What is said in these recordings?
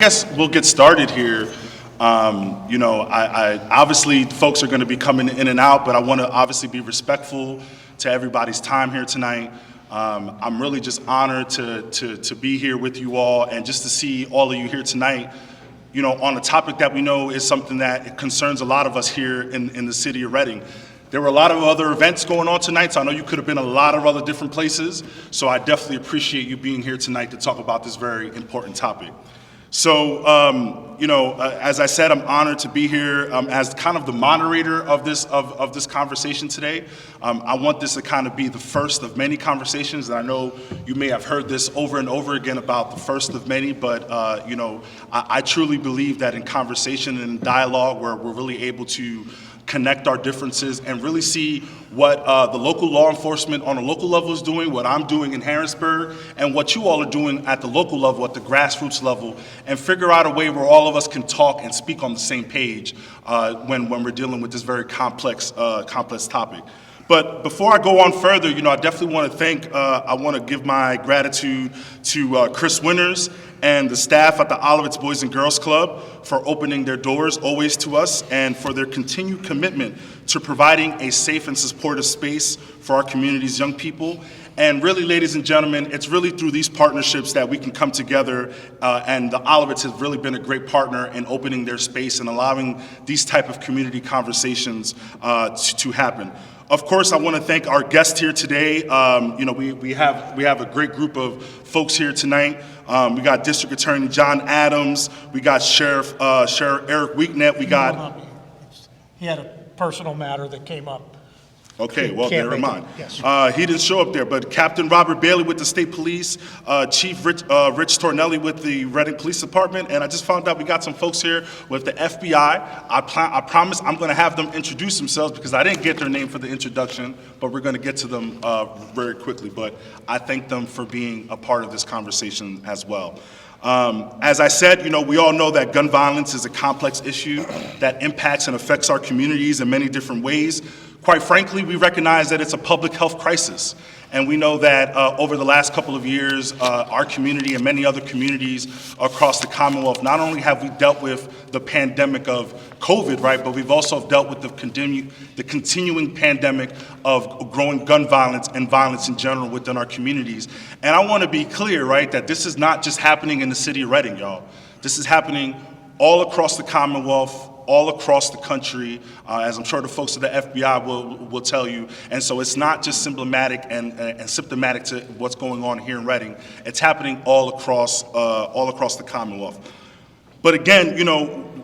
I guess we'll get started here. I obviously folks are going to be coming in and out, but I want to obviously be respectful to everybody's time here tonight. I'm really just honored to be here with you all and just to see all of you here tonight, on a topic that we know is something that concerns a lot of us here in the city of Reading. There were a lot of other events going on tonight, so I know you could have been a lot of other different places, so I definitely appreciate you being here tonight to talk about this very important topic. So, as I said, I'm honored to be here as kind of the moderator of this conversation today. I want this to kind of be the first of many conversations, and I know you may have heard this over and over again about the first of many, but I truly believe that in conversation and dialogue, where we're really able to connect our differences and really see what the local law enforcement on a local level is doing, what I'm doing in Harrisburg, and what you all are doing at the local level, at the grassroots level, and figure out a way where all of us can talk and speak on the same page when we're dealing with this very complex topic. But before I go on further, I definitely want to I want to give my gratitude to Chris Winters and the staff at the Olivet's Boys and Girls Club for opening their doors always to us and for their continued commitment to providing a safe and supportive space for our community's young people. And really, ladies and gentlemen, it's really through these partnerships that we can come together, and the Olivets has really been a great partner in opening their space and allowing these type of community conversations to happen. Of course, I want to thank our guest here today. We have a great group of folks here tonight. We got District Attorney John Adams. We got Sheriff Eric Weeknet. He had a personal matter that came up. Okay, well, never mind. Yes. He didn't show up there, but Captain Robert Bailey with the State Police, Chief Rich Tornelli with the Reading Police Department, and I just found out we got some folks here with the FBI. I promise I'm going to have them introduce themselves because I didn't get their name for the introduction, but we're going to get to them very quickly. But I thank them for being a part of this conversation as well. As I said, we all know that gun violence is a complex issue that impacts and affects our communities in many different ways. Quite frankly, we recognize that it's a public health crisis. And we know that over the last couple of years, our community and many other communities across the Commonwealth, not only have we dealt with the pandemic of COVID, right, but we've also dealt with the continuing pandemic of growing gun violence and violence in general within our communities. And I want to be clear, right, that this is not just happening in the city of Reading, y'all. This is happening all across the Commonwealth, all across the country, as I'm sure the folks at the FBI will tell you. And so it's not just symptomatic and symptomatic to what's going on here in Reading. It's happening all across the Commonwealth. But again,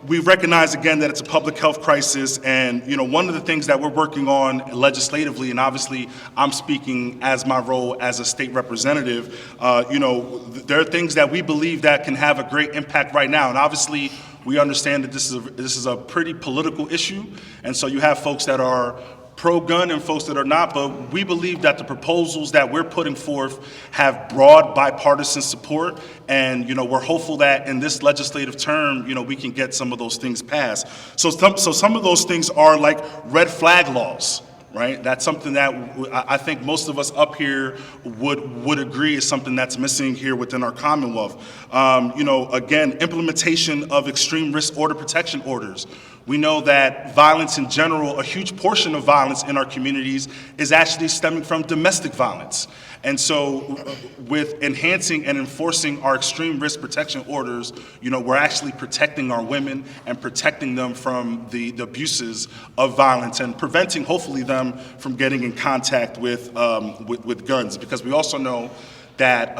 we recognize again that it's a public health crisis, and one of the things that we're working on legislatively, and obviously I'm speaking as my role as a state representative, there are things that we believe that can have a great impact right now, and obviously we understand that this is a pretty political issue, and so you have folks that are pro-gun and folks that are not, but we believe that the proposals that we're putting forth have broad bipartisan support, and we're hopeful that in this legislative term, we can get some of those things passed. So some of those things are like red flag laws, right? That's something that I think most of us up here would agree is something that's missing here within our Commonwealth. Again, implementation of extreme risk order protection orders. We know that violence in general, a huge portion of violence in our communities is actually stemming from domestic violence. And so with enhancing and enforcing our extreme risk protection orders, we're actually protecting our women and protecting them from the abuses of violence and preventing, hopefully, them from getting in contact with guns. Because we also know that,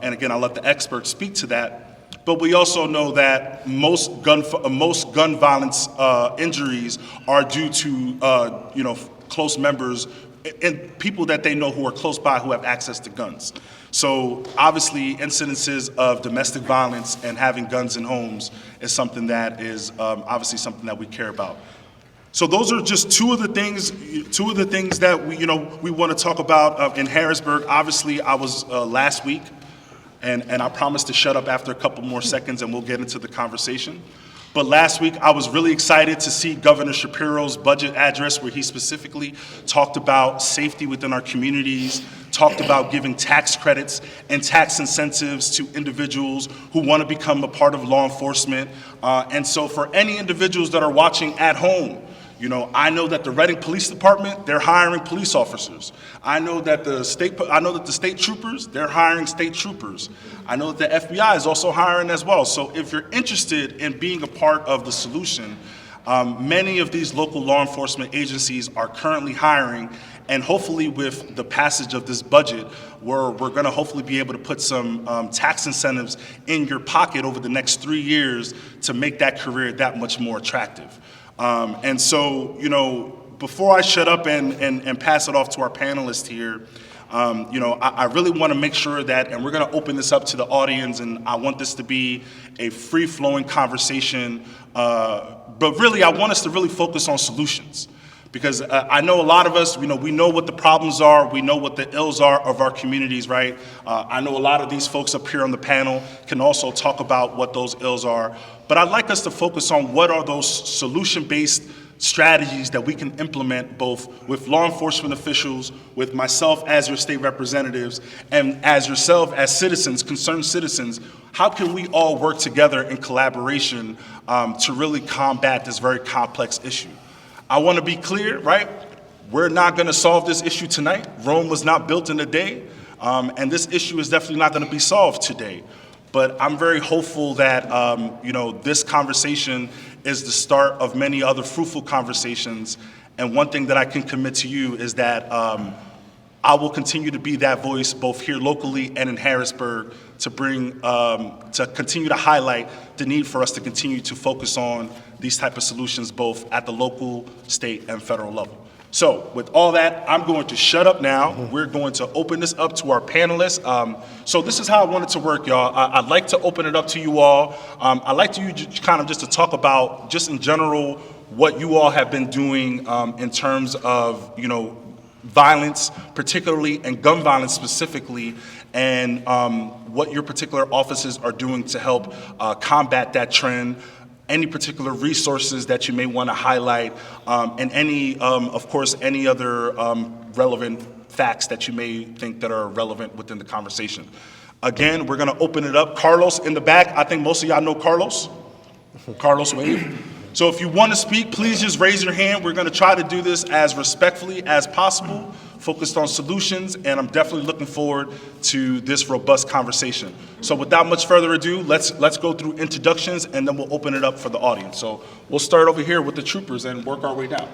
and again, I'll let the experts speak to that, but we also know that most gun violence injuries are due to close members and people that they know who are close by who have access to guns. So obviously, incidences of domestic violence and having guns in homes is something that is obviously something that we care about. So those are just two of the things that we want to talk about in Harrisburg. Obviously, I was last week. And I promise to shut up after a couple more seconds and we'll get into the conversation. But last week, I was really excited to see Governor Shapiro's budget address where he specifically talked about safety within our communities, talked about giving tax credits and tax incentives to individuals who want to become a part of law enforcement. And so for any individuals that are watching at home, you know, I know that the Reading Police Department, they're hiring police officers. I know that the state troopers, they're hiring state troopers. I know that the FBI is also hiring as well. So if you're interested in being a part of the solution, many of these local law enforcement agencies are currently hiring, and hopefully with the passage of this budget, we're going to hopefully be able to put some tax incentives in your pocket over the next 3 years to make that career that much more attractive. And so, you know, before I shut up and pass it off to our panelists here, you know, I really want to make sure that, and we're going to open this up to the audience, and I want this to be a free-flowing conversation, but really I want us to really focus on solutions. Because I know a lot of us, we know what the problems are, we know what the ills are of our communities, right? I know a lot of these folks up here on the panel can also talk about what those ills are. But I'd like us to focus on what are those solution-based strategies that we can implement both with law enforcement officials, with myself as your state representatives, and as yourself as citizens, concerned citizens. How can we all work together in collaboration to really combat this very complex issue? I want to be clear, right? We're not going to solve this issue tonight. Rome was not built in a day, and this issue is definitely not going to be solved today. But I'm very hopeful that you know, this conversation is the start of many other fruitful conversations. And one thing that I can commit to you is that I will continue to be that voice both here locally and in Harrisburg to bring, to continue to highlight the need for us to continue to focus on these type of solutions both at the local, state, and federal level. So with all that, I'm going to shut up now. We're going to open this up to our panelists. So this is how I want it to work, y'all. I'd like to open it up to you all. I'd like to kind of just to talk about, just in general, what you all have been doing in terms of, you know, violence, particularly, and gun violence specifically, and what your particular offices are doing to help combat that trend. Any particular resources that you may want to highlight, and any, of course, any other relevant facts that you may think that are relevant within the conversation. Again, we're going to open it up. Carlos in the back. I think most of y'all know Carlos. Carlos, wave. So if you want to speak, please just raise your hand. We're going to try to do this as respectfully as possible, focused on solutions, and I'm definitely looking forward to this robust conversation. So without much further ado, let's go through introductions, and then we'll open it up for the audience. So we'll start over here with the troopers and work our way down.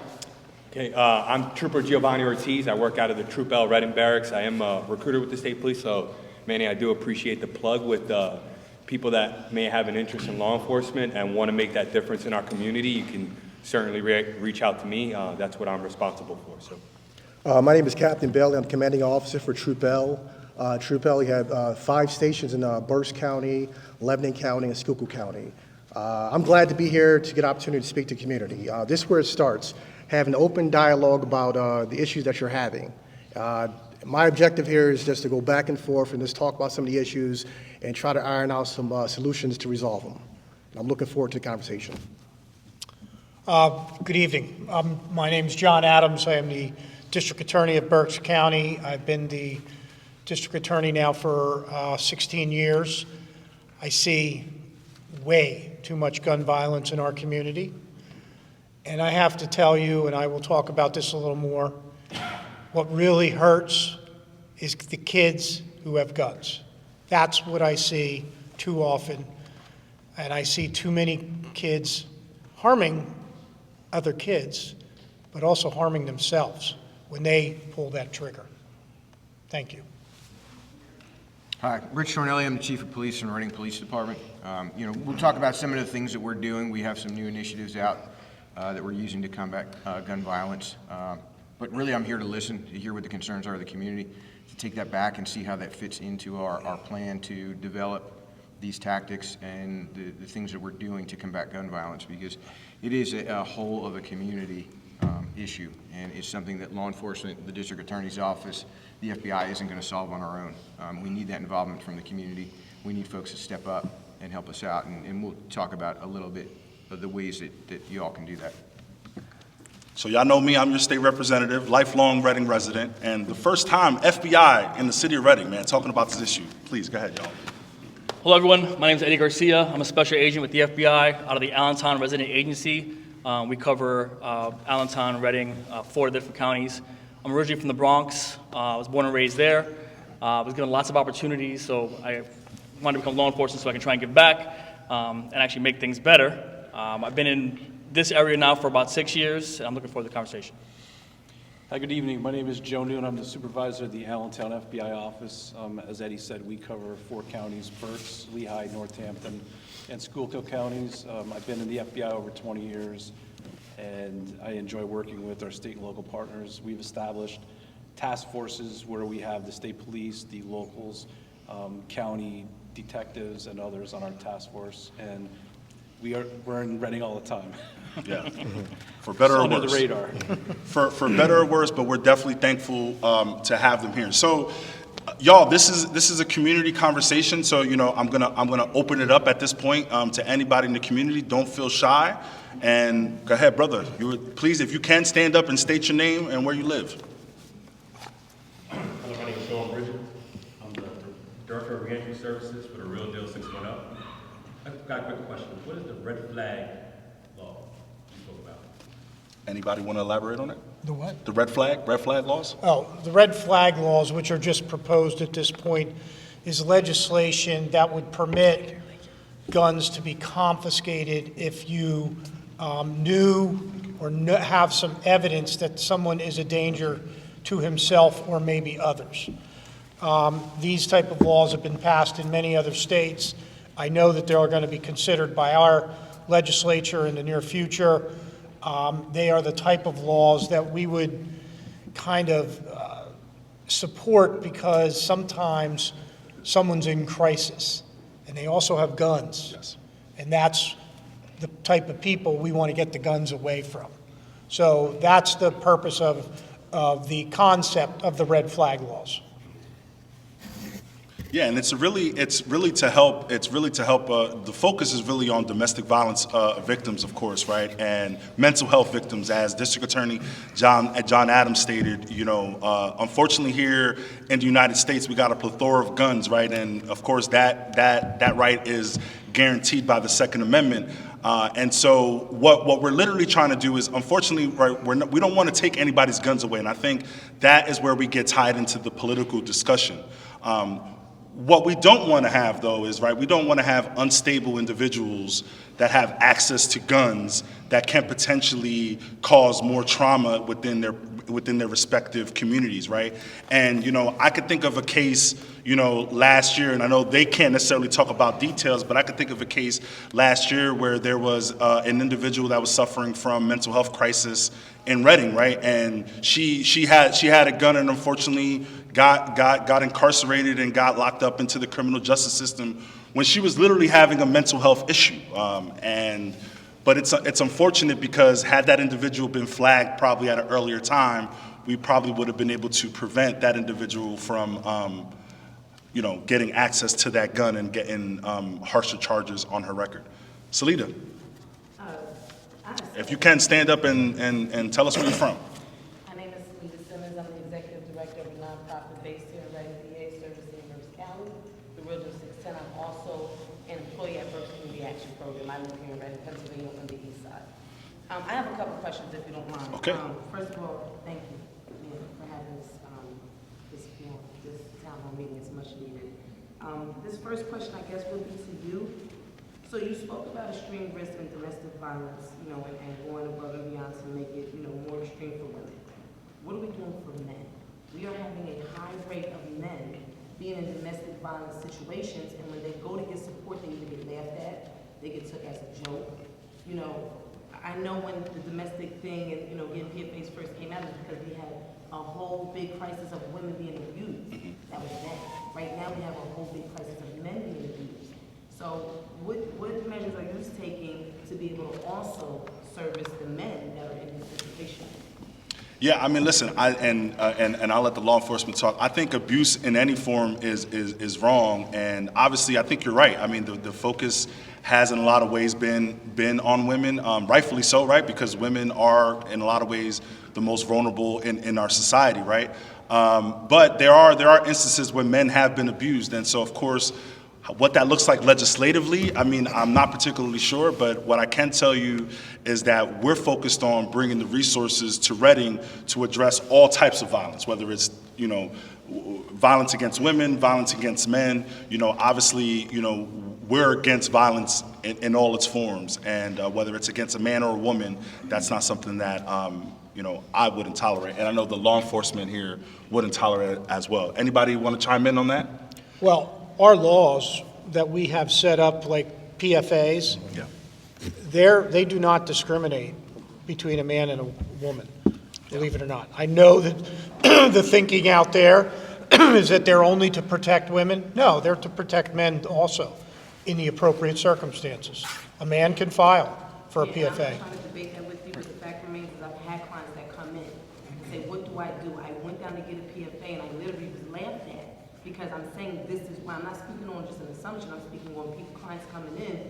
Okay, I'm Trooper Giovanni Ortiz. I work out of the Troop L Reading Barracks. I am a recruiter with the state police, so Manny, I do appreciate the plug with people that may have an interest in law enforcement and want to make that difference in our community. You can certainly reach out to me. That's what I'm responsible for. So. My name is Captain Bailey. I'm commanding officer for Troop L. Troop L, we have 5 stations in Berks County, Lebanon County, and Schuylkill County. I'm glad to be here to get an opportunity to speak to the community. This is where it starts, having an open dialogue about the issues that you're having. My objective here is just to go back and forth and just talk about some of the issues and try to iron out some solutions to resolve them. I'm looking forward to the conversation. Good evening. My name is John Adams. I am the District Attorney of Berks County. I've been the District Attorney now for 16 years. I see way too much gun violence in our community. And I have to tell you, and I will talk about this a little more, what really hurts is the kids who have guns. That's what I see too often. And I see too many kids harming other kids, but also harming themselves when they pull that trigger. Thank you. Hi, Rich Tornelli. I'm the Chief of Police in the Reading Police Department. We'll talk about some of the things that we're doing. We have some new initiatives out that we're using to combat gun violence. But really, I'm here to listen, to hear what the concerns are of the community, to take that back and see how that fits into our plan to develop these tactics and the things that we're doing to combat gun violence, because it is a whole of a community issue, and it's something that law enforcement, the district attorney's office, the FBI isn't going to solve on our own. We need that involvement from the community. We need folks to step up and help us out, and we'll talk about a little bit of the ways that you all can do that. So y'all know me, I'm your state representative, lifelong Reading resident, and the first time FBI in the city of Reading, man, talking about this issue. Please, go ahead, y'all. Hello, everyone. My name is Eddie Garcia. I'm a special agent with the FBI out of the Allentown Resident Agency. We cover Allentown, Reading, 4 different counties. I'm originally from the Bronx. I was born and raised there. I was given lots of opportunities, so I wanted to become law enforcement so I can try and give back and actually make things better. I've been in this area now for about 6 years, and I'm looking forward to the conversation. Hi, good evening. My name is Joe Noon. I'm the supervisor of the Allentown FBI office. As Eddie said, we cover 4 counties, Berks, Lehigh, Northampton, and Schuylkill counties. I've been in the FBI over 20 years, and I enjoy working with our state and local partners. We've established task forces where we have the state police, the locals, county detectives, and others on our task force, and we're in Reading all the time. Yeah, for better or worse. Under the radar. For better or worse, but we're definitely thankful to have them here. So, y'all, this is a community conversation. So, you know, I'm gonna open it up at this point to anybody in the community. Don't feel shy, and go ahead, brother. Please, if you can, stand up and state your name and where you live. Hello, my name is Sean Bridget. I'm the Director of Reentry Services for the Real Deal 610. I've got a quick question. What is the red flag law you spoke about? Anybody want to elaborate on it? The what? The red flag laws? Oh, the red flag laws, which are just proposed at this point, is legislation that would permit guns to be confiscated if you knew or have some evidence that someone is a danger to himself or maybe others. These type of laws have been passed in many other states. I know that they are going to be considered by our legislature in the near future. They are the type of laws that we would kind of support because sometimes someone's in crisis and they also have guns. Yes. And that's the type of people we want to get the guns away from. So that's the purpose of the concept of the red flag laws. Yeah, and it's really to help. The focus is really on domestic violence victims, of course, right, and mental health victims, as District Attorney John Adams stated. You know, unfortunately, here in the United States, we got a plethora of guns, right, and of course that right is guaranteed by the Second Amendment. And so what we're literally trying to do is, unfortunately, right, we don't want to take anybody's guns away, and I think that is where we get tied into the political discussion. What we don't want to have, though, is, right, we don't want to have unstable individuals that have access to guns that can potentially cause more trauma within their respective communities, right? And, you know, I could think of a case, you know, last year, and I know they can't necessarily talk about details, but I could think of a case last year where there was an individual that was suffering from mental health crisis in Reading, right? And she had a gun and unfortunately got incarcerated and got locked up into the criminal justice system when she was literally having a mental health issue. But it's unfortunate because had that individual been flagged probably at an earlier time, we probably would have been able to prevent that individual from, you know, getting access to that gun and getting harsher charges on her record. Salida, if you can stand up and tell us where you're from. My name is Salida Simmons. I'm the executive director of a nonprofit based here in Reading, PA, servicing Berks County, the Real Deal 610. I'm also an employee at Berks Community Action Program. I live here in Reading, Pennsylvania, on the east side. I have a couple of questions, if you don't mind. Okay. First of all, thank you for having this town hall meeting. It's much needed. This first question, I guess, will be to you. So you spoke about extreme risk and domestic violence, you know, and going above and beyond to make it, you know, more extreme for women. What are we doing for men? We are having a high rate of men being in domestic violence situations, and when they go to get support, they either get laughed at, they get took as a joke. You know, I know when the domestic thing and, you know, getting PFAs first came out, it was because we had a whole big crisis of women being abused. That was then. Right now, we have a whole big crisis of men being abused. So what measures are you taking to be able to also service the men that are in this situation? Yeah, I mean, listen, and I'll let the law enforcement talk. I think abuse in any form is wrong, and obviously, I think you're right. I mean, the focus has in a lot of ways been on women, rightfully so, right? Because women are in a lot of ways the most vulnerable in our society, right? But there are instances where men have been abused, and so of course, what that looks like legislatively, I mean, I'm not particularly sure, but what I can tell you is that we're focused on bringing the resources to Reading to address all types of violence, whether it's, violence against women, violence against men. Obviously, we're against violence in all its forms, and whether it's against a man or a woman, that's not something that, I wouldn't tolerate. And I know the law enforcement here wouldn't tolerate it as well. Anybody want to chime in on that? Well, our laws that we have set up, like PFAs, Yeah. they do not discriminate between a man and a woman, believe it or not. I know that the thinking out there is that they're only to protect women. No, they're to protect men also in the appropriate circumstances. A man can file for a Yeah, PFA. I'm not trying to debate that with you, but the fact remains is I've had clients that come in and say, what do? I went down to get a PFA and I literally was laughed at because I'm saying this is why. I'm not speaking on just an assumption, I'm speaking on clients coming in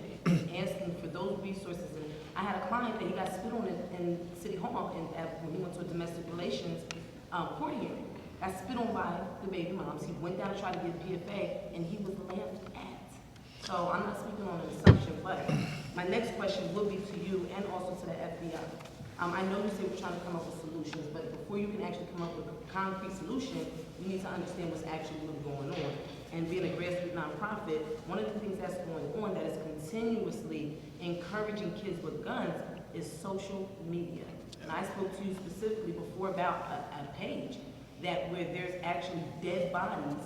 asking for those resources. And I had a client that he got spit on in City Hall when he went to a domestic relations court hearing. Got spit on by the baby moms. He went down to try to get a PFA and he was laughed at. So I'm not speaking on an assumption, but my next question will be to you and also to the FBI. I know you say we're trying to come up with solutions, but before you can actually come up with a concrete solution, you need to understand what's actually really going on. And being a grassroots nonprofit, one of the things that's going on that is continuously encouraging kids with guns is social media. And I spoke to you specifically before about a page that where there's actually dead bodies,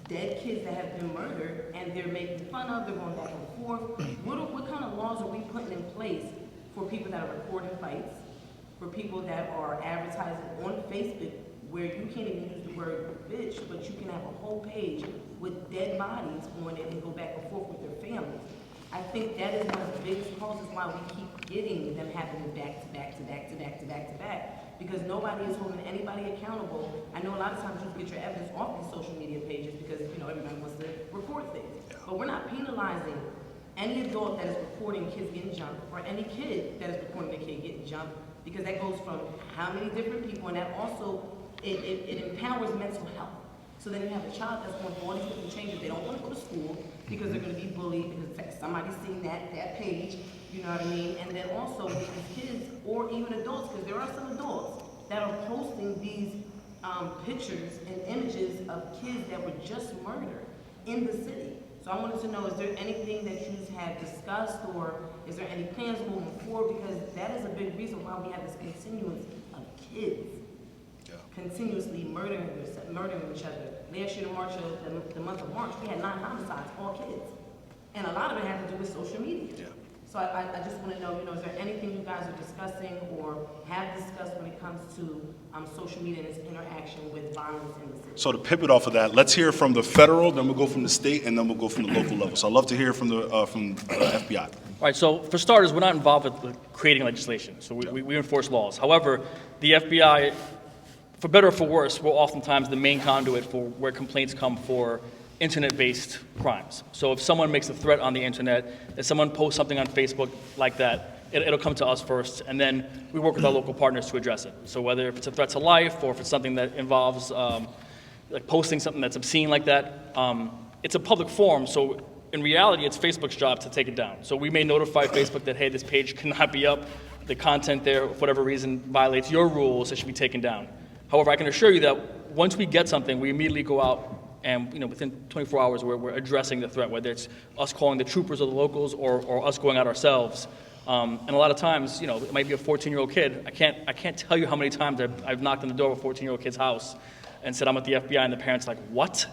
dead kids that have been murdered, and they're making fun of, they're going back and forth. What kind of laws are we putting in place for people that are recording fights, for people that are advertising on Facebook, where you can't even use the word bitch, but you can have a whole page with dead bodies on it and go back and forth with their families? I think that is one of the biggest causes why we keep getting them happening back to back to back to back to back to back, because nobody is holding anybody accountable. I know a lot of times you get your evidence off these social media pages because, everybody wants to record things. But we're not penalizing any adult that is recording kids getting jumped or any kid that is recording a kid getting jumped, because that goes from how many different people, and that also, it empowers mental health. So then you have a child that's going through all these different changes. They don't want to go to school because they're going to be bullied because somebody's seen that page, you know what I mean? And then also with these kids or even adults, because there are some adults that are posting these pictures and images of kids that were just murdered in the city. So I wanted to know, is there anything that you have discussed, or is there any plans moving forward? Because that is a big reason why we have this continuance of kids continuously murdering each other. Last year, the month of March, we had 9 homicides, all kids. And a lot of it had to do with social media. Yeah. So I just want to know, is there anything you guys are discussing or have discussed when it comes to social media and its interaction with violence in the city? So to pivot off of that, let's hear from the federal, then we'll go from the state, and then we'll go from the local level. So I'd love to hear from the FBI. All right, so for starters, we're not involved with creating legislation, so we enforce laws. However, the FBI, for better or for worse, we're oftentimes the main conduit for where complaints come for internet-based crimes. So if someone makes a threat on the internet, if someone posts something on Facebook like that, it'll come to us first, and then we work with our local partners to address it. So whether if it's a threat to life or if it's something that involves like posting something that's obscene like that, it's a public forum, so in reality, it's Facebook's job to take it down. So we may notify Facebook that, hey, this page cannot be up, the content there, for whatever reason, violates your rules, it should be taken down. However, I can assure you that once we get something, we immediately go out and within 24 hours we're addressing the threat, whether it's us calling the troopers or the locals or us going out ourselves. And a lot of times, it might be a 14-year-old kid. I can't tell you how many times I've knocked on the door of a 14-year-old kid's house and said I'm at the FBI, and the parent's like, what?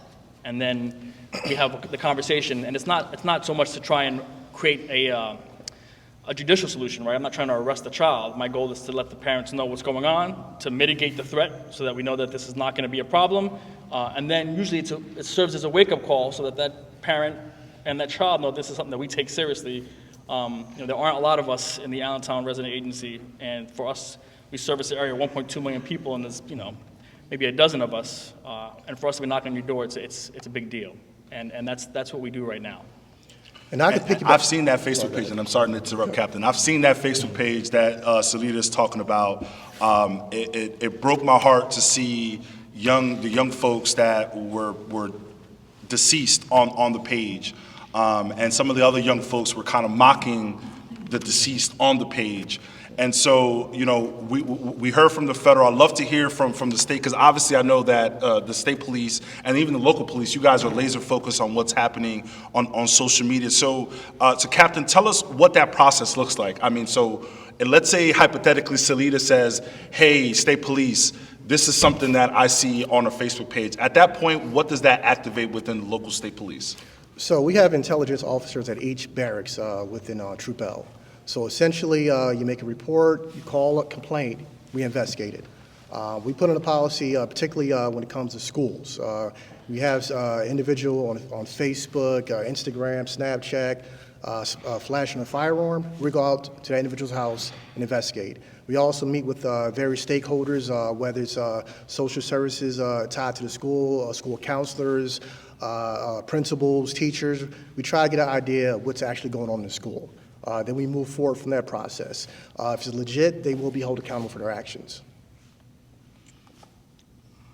And then we have the conversation, and it's not so much to try and create a judicial solution, right? I'm not trying to arrest the child. My goal is to let the parents know what's going on, to mitigate the threat so that we know that this is not going to be a problem. And then usually it serves as a wake-up call so that parent and that child know this is something that we take seriously. There aren't a lot of us in the Allentown resident agency, and for us, we service the area 1.2 million people, and there's maybe a dozen of us. And for us to be knocking on your door, it's a big deal. And that's what we do right now. And I can pick you I've back. seen that Facebook page, and I'm sorry to interrupt, Captain. I've seen that Facebook page that Salita's talking about. It broke my heart to see the young folks that were deceased on the page, and some of the other young folks were kind of mocking the deceased on the page. And so, you know, we heard from the federal. I'd love to hear from the state, because obviously I know that the state police and even the local police, you guys are laser focused on what's happening on social media. So, Captain, tell us what that process looks like. I mean, so let's say hypothetically Salita says, hey, state police, this is something that I see on a Facebook page. At that point, what does that activate within the local state police? So we have intelligence officers at each barracks within Troop L. So essentially, you make a report, you call a complaint, we investigate it. We put in a policy, particularly when it comes to schools. We have individual on Facebook, Instagram, Snapchat, flashing a firearm. We go out to that individual's house and investigate. We also meet with various stakeholders, whether it's social services tied to the school, school counselors, principals, teachers. We try to get an idea of what's actually going on in the school. Then we move forward from that process. If it's legit, they will be held accountable for their actions.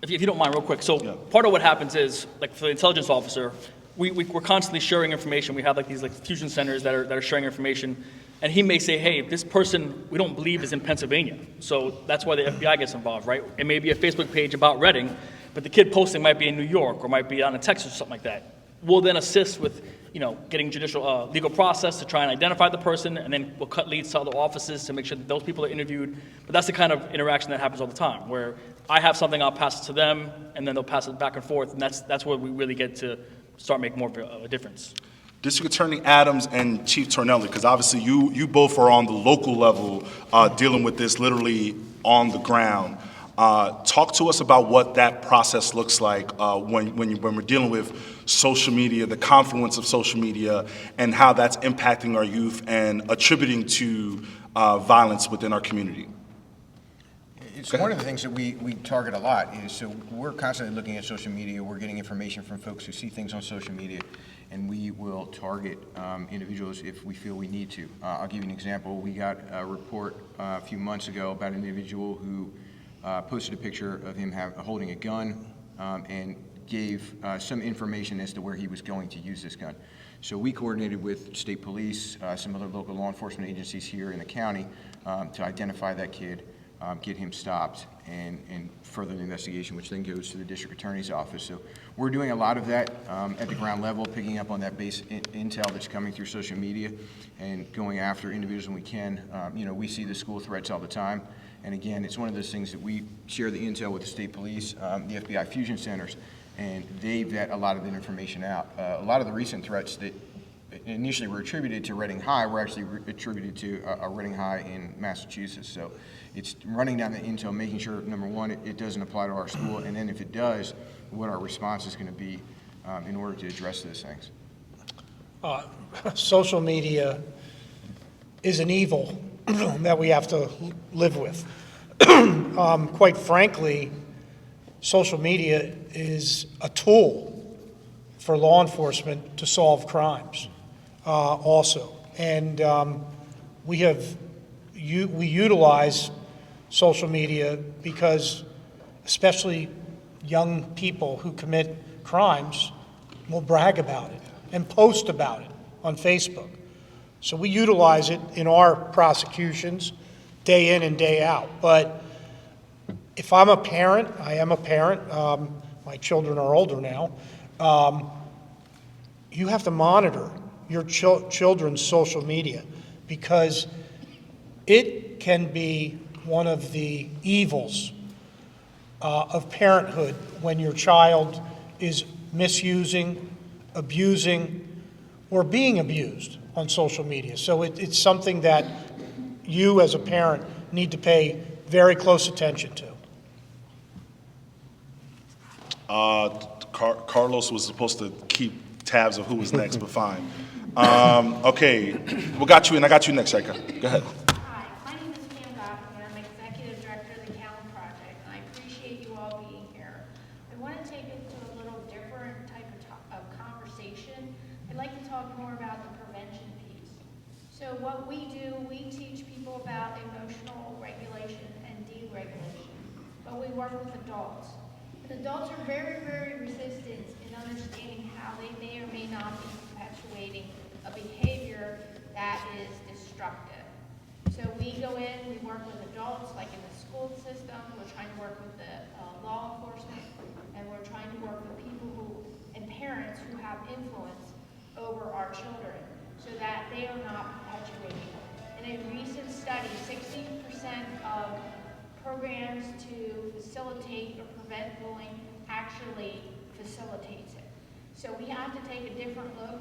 If you don't mind, real quick, so part of what happens is, like for the intelligence officer, we're constantly sharing information. We have like these fusion centers that are sharing information, and he may say, hey, this person we don't believe is in Pennsylvania, so that's why the FBI gets involved, right? It may be a Facebook page about Reading, but the kid posting might be in New York or might be on a Texas or something like that. We'll then assist with, you know, getting judicial legal process to try and identify the person, and then we'll cut leads to other offices to make sure that those people are interviewed. But that's the kind of interaction that happens all the time, where I have something, I'll pass it to them, and then they'll pass it back and forth, and that's where we really get to start making more of a difference. District Attorney Adams and Chief Tornelli, because obviously you both are on the local level dealing with this literally on the ground. Talk to us about what that process looks like when we're dealing with social media, the confluence of social media, and how that's impacting our youth and attributing to violence within our community. It's one of the things that we target a lot is, so we're constantly looking at social media, we're getting information from folks who see things on social media, and we will target individuals if we feel we need to. I'll give you an example. We got a report a few months ago about an individual who posted a picture of him holding a gun and gave some information as to where he was going to use this gun. So we coordinated with state police, some other local law enforcement agencies here in the county to identify that kid, get him stopped, and further the investigation, which then goes to the district attorney's office. So we're doing a lot of that at the ground level, picking up on that base intel that's coming through social media and going after individuals when we can. You know, we see the school threats all the time. And again, it's one of those things that we share the intel with the state police, the FBI fusion centers, and they vet a lot of that information out. A lot of the recent threats that initially were attributed to Reading High were actually attributed to a Reading High in Massachusetts. So it's running down the intel, making sure, number one, it doesn't apply to our school, and then if it does, what our response is going to be in order to address those things. Social media is an evil that we have to live with. Quite frankly, social media is a tool for law enforcement to solve crimes also. And we utilize social media because especially young people who commit crimes will brag about it and post about it on Facebook. So we utilize it in our prosecutions day in and day out. But if I'm a parent, I am a parent, my children are older now, you have to monitor your children's social media because it can be one of the evils of parenthood when your child is misusing, abusing, or being abused on social media. So it's something that you as a parent need to pay very close attention to. Carlos was supposed to keep tabs of who was next, but fine. Okay, we got you, and I got you next, Shaika. Go ahead. Hi, my name is Pam Goffman. I'm Executive Director of the Callan Project, and I appreciate you all being here. I want to take it to a little different type of conversation. I'd like to talk more about the we do, we teach people about emotional regulation and deregulation, but we work with adults. And adults are very, very resistant in understanding how they may or may not be perpetuating a behavior that is destructive. So we go in, we work with adults, like in the school system, we're trying to work with the law enforcement, and we're trying to work with people who, and parents who have influence over our children, so that they are not perpetuating. In a recent study, 60% of programs to facilitate or prevent bullying actually facilitates it. So we have to take a different look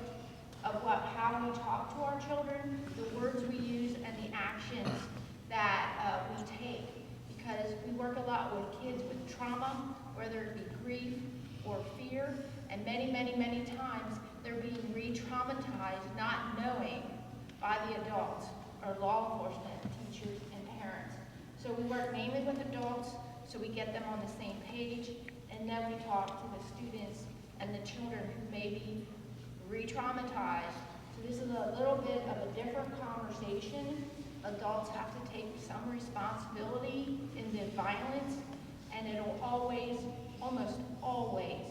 of how we talk to our children, the words we use, and the actions that we take. Because we work a lot with kids with trauma, whether it be grief or fear, and many, many, many times they're being re-traumatized, not knowing, by the adults, or law enforcement, teachers, and parents. So we work mainly with adults, so we get them on the same page, and then we talk to the students and the children who may be re-traumatized. So this is a little bit of a different conversation. Adults have to take some responsibility in the violence, and it'll always, almost always,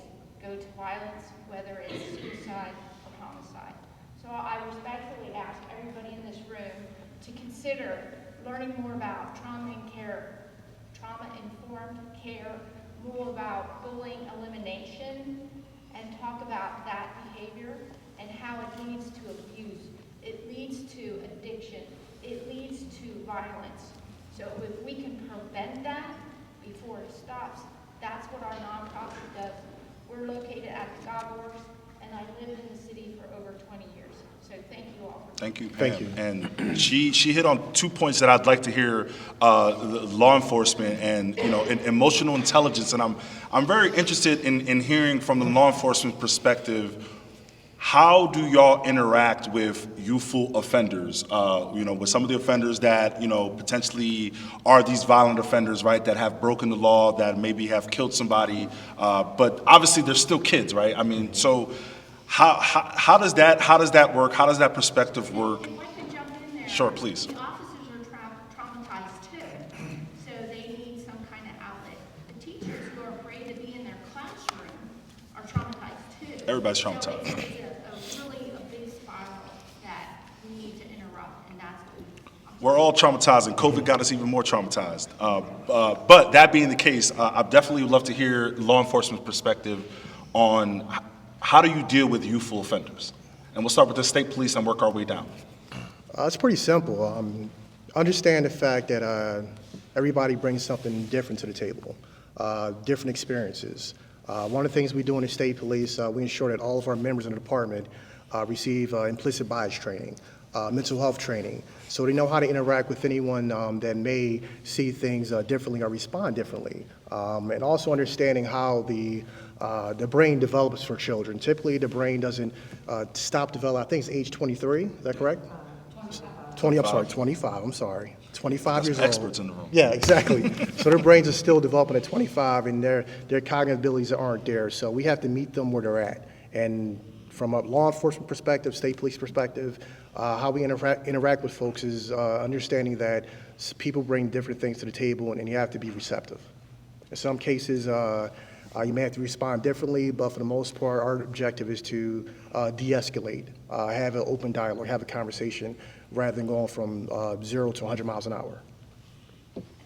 go to violence, whether it's suicide or homicide. So I respectfully ask everybody in this room to consider learning more about trauma and care, trauma-informed care, more about bullying elimination, and talk about that behavior and how it leads to abuse. It leads to addiction. It leads to violence. So if we can prevent that before it stops, that's what our nonprofit does. We're located at the God Works, and I lived in the city for over 20 years. So thank you all. Thank you, Pam. Thank you. And she hit on 2 points that I'd like to hear law enforcement and emotional intelligence. And I'm very interested in hearing from the law enforcement perspective. How do y'all interact with youthful offenders? With some of the offenders that potentially are these violent offenders, right? That have broken the law, that maybe have killed somebody, but obviously they're still kids, right? I mean, so. How does that work? How does that perspective work? If I could jump in there. Sure, please. The officers are traumatized too, so they need some kind of outlet. The teachers who are afraid to be in their classroom are traumatized too. Everybody's So traumatized. it's really a big spiral that we need to interrupt, and that's what We're all traumatized, and COVID got us even more traumatized. But that being the case, I definitely would love to hear law enforcement's perspective on how do you deal with youthful offenders? And we'll start with the state police and work our way down. It's pretty simple. Understand the fact that everybody brings something different to the table, different experiences. One of the things we do in the state police, we ensure that all of our members in the department receive implicit bias training, mental health training, so they know how to interact with anyone that may see things differently or respond differently. And also understanding how the brain develops for children. Typically, the brain doesn't stop developing. I think it's age 23. Is that correct? 25. I'm sorry. 25 years old. Experts in the room. Yeah, exactly. So their brains are still developing at 25, and their cognitive abilities aren't there. So we have to meet them where they're at. And from a law enforcement perspective, state police perspective, how we interact with folks is understanding that people bring different things to the table, and you have to be receptive. In some cases, you may have to respond differently, but for the most part, our objective is to de-escalate, have an open dialogue, have a conversation, rather than going from 0 to 100 miles an hour.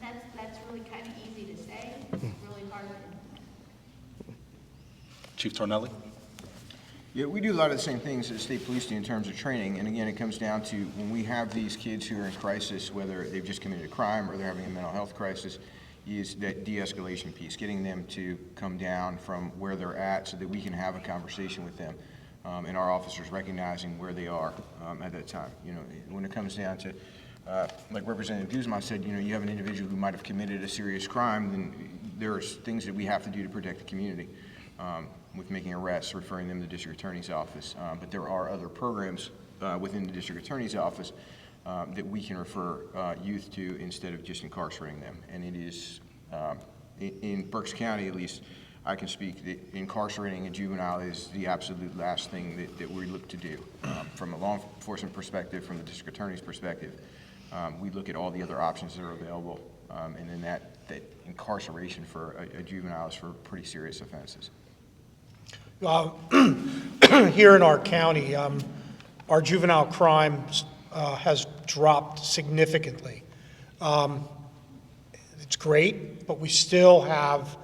And that's really kind of easy to say, it's really hard to implement. Chief Tornelli? Yeah, we do a lot of the same things that the state police do in terms of training, and again, it comes down to when we have these kids who are in crisis, whether they've just committed a crime or they're having a mental health crisis, is that de-escalation piece, getting them to come down from where they're at so that we can have a conversation with them, and our officers recognizing where they are at that time. When it comes down to, like Representative Guzman said, you have an individual who might have committed a serious crime, then there's things that we have to do to protect the community. With making arrests, referring them to the district attorney's office. But there are other programs within the district attorney's office that we can refer youth to instead of just incarcerating them. And it is, in Berks County at least, I can speak that incarcerating a juvenile is the absolute last thing that we look to do. From a law enforcement perspective, from the district attorney's perspective, we look at all the other options that are available, and then that incarceration for a juvenile is for pretty serious offenses. Here in our county, our juvenile crime has dropped significantly. It's great, but we still have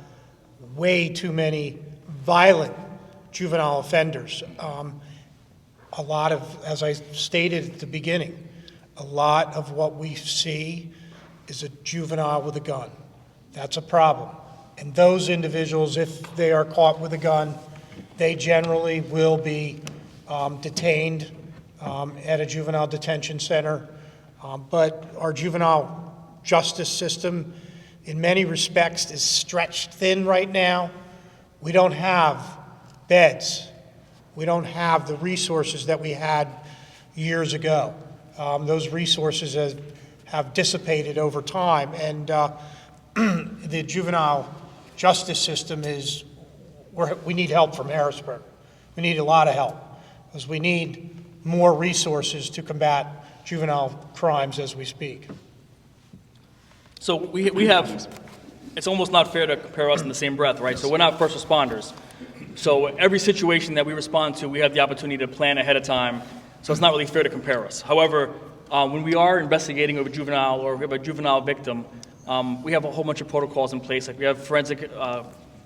way too many violent juvenile offenders. A lot of, as I stated at the beginning, a lot of what we see is a juvenile with a gun. That's a problem. And those individuals, if they are caught with a gun, they generally will be detained at a juvenile detention center. But our juvenile justice system, in many respects, is stretched thin right now. We don't have beds. We don't have the resources that we had years ago. Those resources have dissipated over time, and the juvenile justice system is, we need help from Harrisburg. We need a lot of help, because we need more resources to combat juvenile crimes as we speak. So we have, it's almost not fair to compare us in the same breath, right? So we're not first responders. So every situation that we respond to, we have the opportunity to plan ahead of time. So it's not really fair to compare us. However, when we are investigating a juvenile or we have a juvenile victim, we have a whole bunch of protocols in place. Like we have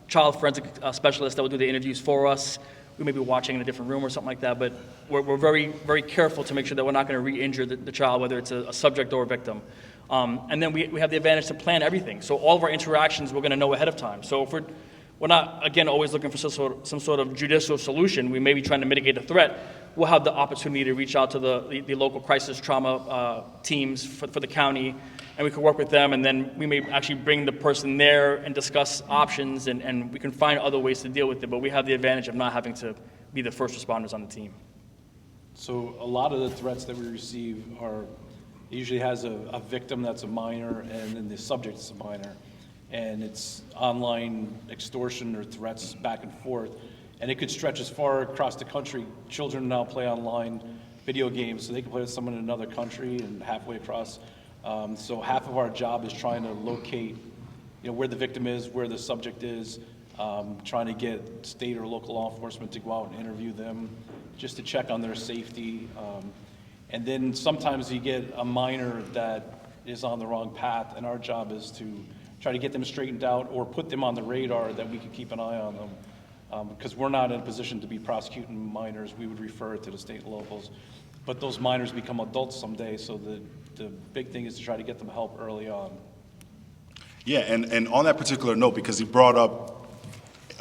child forensic specialists that will do the interviews for us. We may be watching in a different room or something like that, but we're very, very careful to make sure that we're not going to re-injure the child, whether it's a subject or a victim. And then we have the advantage to plan everything. So all of our interactions, we're going to know ahead of time. So if we're not, again, always looking for some sort of judicial solution, we may be trying to mitigate a threat, we'll have the opportunity to reach out to the local crisis trauma teams for the county, and we can work with them, and then we may actually bring the person there and discuss options, and we can find other ways to deal with it, but we have the advantage of not having to be the first responders on the team. So a lot of the threats that we receive usually has a victim that's a minor, and then the subject is a minor. And it's online extortion or threats back and forth. And it could stretch as far across the country. Children now play online video games, so they can play with someone in another country and halfway across. So half of our job is trying to locate, where the victim is, where the subject is, trying to get state or local law enforcement to go out and interview them, just to check on their safety. And then sometimes you get a minor that is on the wrong path, and our job is to try to get them straightened out or put them on the radar that we can keep an eye on them. Because we're not in a position to be prosecuting minors, we would refer it to the state and locals. But those minors become adults someday, so the big thing is to try to get them help early on. Yeah, and on that particular note, because he brought up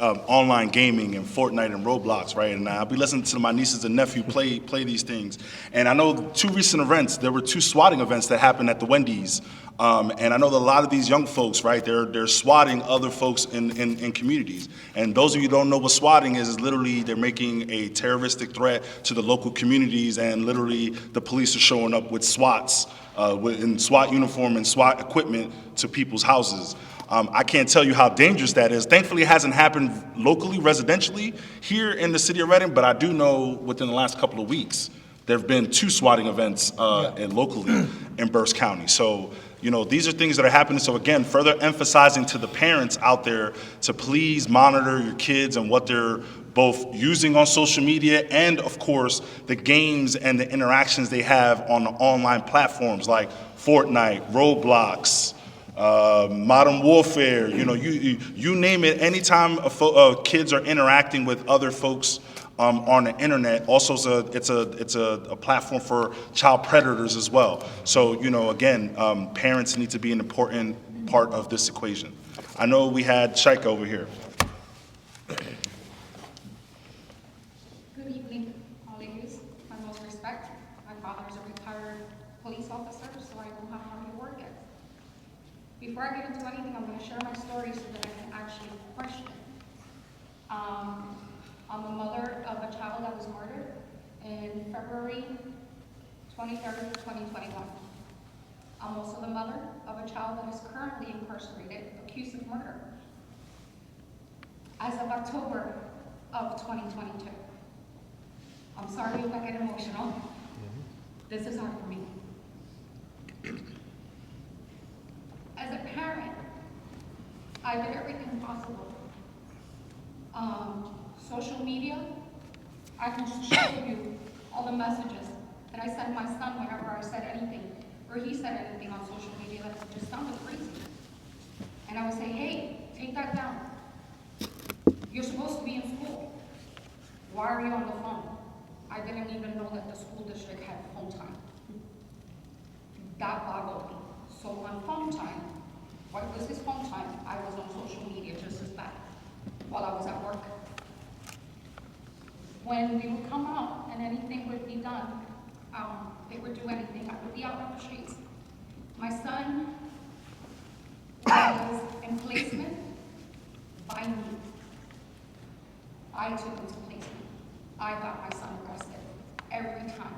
online gaming and Fortnite and Roblox, right? And I'll be listening to my nieces and nephew play these things. And I know 2 recent events, there were 2 swatting events that happened at the Wendy's. And I know that a lot of these young folks, right, they're swatting other folks in communities. And those of you who don't know what swatting is literally they're making a terroristic threat to the local communities, and literally the police are showing up with SWATs, in SWAT uniform and SWAT equipment to people's houses. I can't tell you how dangerous that is. Thankfully, it hasn't happened locally, residentially, here in the city of Reading, but I do know within the last couple of weeks, there have been 2 swatting events locally in Berks County. So, these are things that are happening. So again, further emphasizing to the parents out there to please monitor your kids and what they're both using on social media, and of course, the games and the interactions they have on the online platforms like Fortnite, Roblox, Modern Warfare, you name it. Anytime kids are interacting with other folks on the internet, also it's a platform for child predators as well. So again, parents need to be an important part of this equation. I know we had Shaika over here. Good evening, ladies. My most respect. My father is a retired police officer, so I know how hard he worked. Before I get into anything, I'm going to share my story so that I can actually question. I'm a mother of a child that was murdered in February 23rd, 2021. I'm also the mother of a child that is currently incarcerated, accused of murder. as of October of 2022. I'm sorry if I get emotional. This is hard for me. As a parent, I did everything possible. Social media, I can show you all the messages that I sent my son whenever I said anything, or he said anything on social media that just sounded crazy. And I would say, hey, take that down. You're supposed to be in school. Why are you on the phone? I didn't even know that the school district had phone time. That boggled me. So on phone time, what was his phone time? I was on social media just as bad while I was at work. When we would come out and anything would be done, they would do anything, I would be out on the streets. My son was in placement by me. I took him to placement. I got my son arrested every time,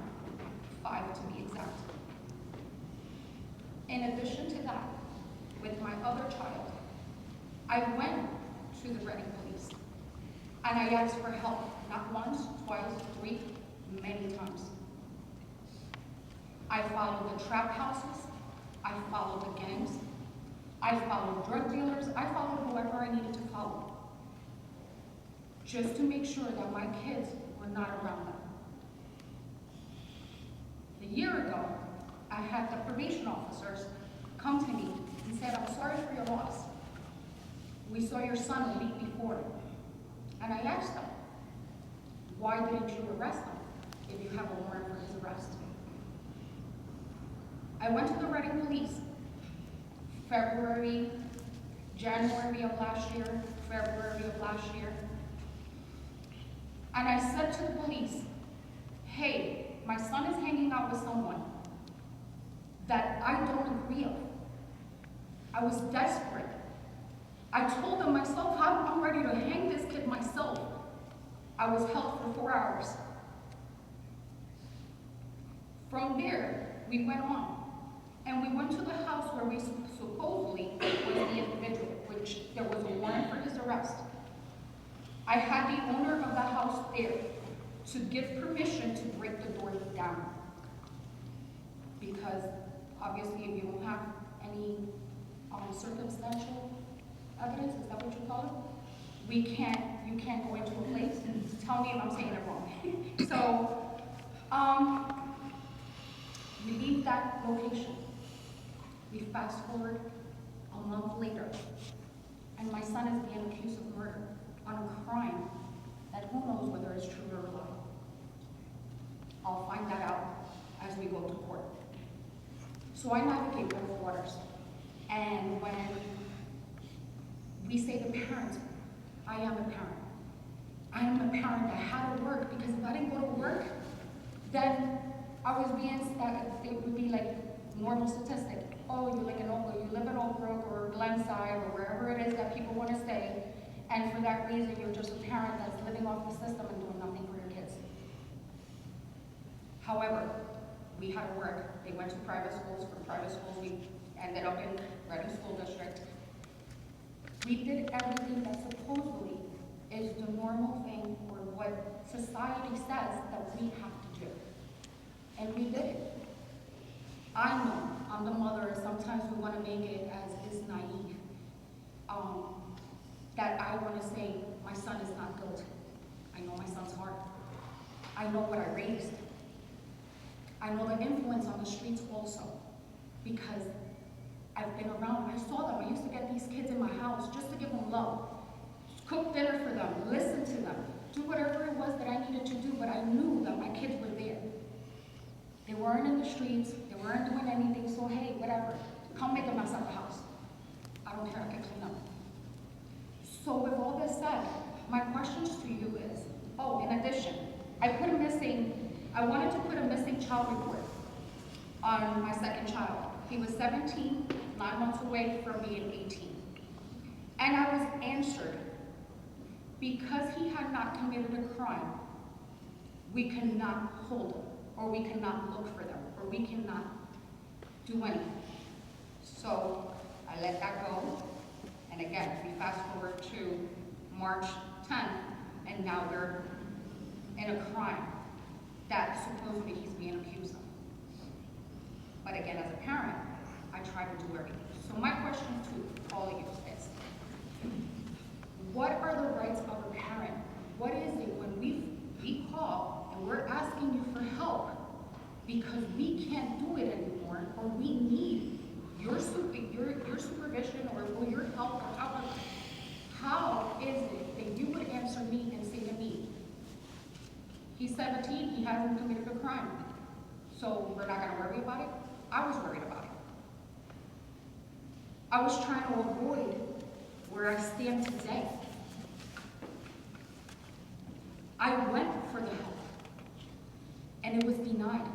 5 to be exact. In addition to that, with my other child, I went to the Reading Police and I asked for help, not once, twice, 3, many times. I followed the trap houses, I followed the gangs, I followed drug dealers, I followed whoever I needed to follow, just to make sure that my kids were not around them. A year ago, I had the probation officers come to me and said, I'm sorry for your loss. We saw your son a week before. And I asked them, why didn't you arrest him if you have a warrant for his arrest? I went to the Reading Police, January of last year, February of last year. And I said to the police, hey, my son is hanging out with someone that I don't agree with. I was desperate. I told them myself, I'm ready to hang this kid myself. I was held for 4 hours. From there, we went on. And we went to the house where we supposedly was the individual, which there was a warrant for his arrest. I had the owner of the house there to give permission to break the door down. Because obviously if you don't have any circumstantial evidence, is that what you call it? You can't go into a place and tell me if I'm saying it wrong. So, we leave that location. We fast forward a month later, and my son is being accused of murder on a crime that who knows whether it's true or lie. I'll find that out as we go to court. So I navigate those waters. And when we say to parents, I am a parent. I am a parent that had to work, because if I didn't go to work, then I was being, it would be like normal statistic. Oh, you live in Oak Brook or Glenside or wherever it is that people want to stay, and for that reason you're just a parent that's living off the system and doing nothing for your kids. However, we had to work. They went to private schools. From private schools, we ended up in Reading School District. We did everything that supposedly is the normal thing, or what society says that we have to do. And we did it. I know I'm the mother, and sometimes we want to make it as is naive. That I want to say my son is not guilty. I know my son's heart. I know what I raised. I know the influence on the streets also, because I've been around. I saw them. I used to get these kids in my house just to give them love, cook dinner for them, listen to them, do whatever it was that I needed to do, but I knew that my kids were there. They weren't in the streets, they weren't doing anything, so hey, whatever, come make a mess at the house. I don't care, I can clean up. So with all this said, my questions to you is, in addition, I wanted to put a missing child report on my second child. He was 17, 9 months away from being 18. And I was answered, because he had not committed a crime, we cannot hold him, or we cannot look for them, or we cannot do anything. So I let that go. And again, we fast forward to March 10th, and now they're in a crime that supposedly he's being accused of. But again, as a parent, I try to do everything. So my question to all of you is, what are the rights of a parent? What is it when we call and we're asking you for help because we can't do it anymore, or we need your supervision or your help or however? How is it that you would answer me and say to me, he's 17, he hasn't committed a crime, so we're not gonna worry about it? I was worried about it. I was trying to avoid where I stand today. I went for the help, and it was denied.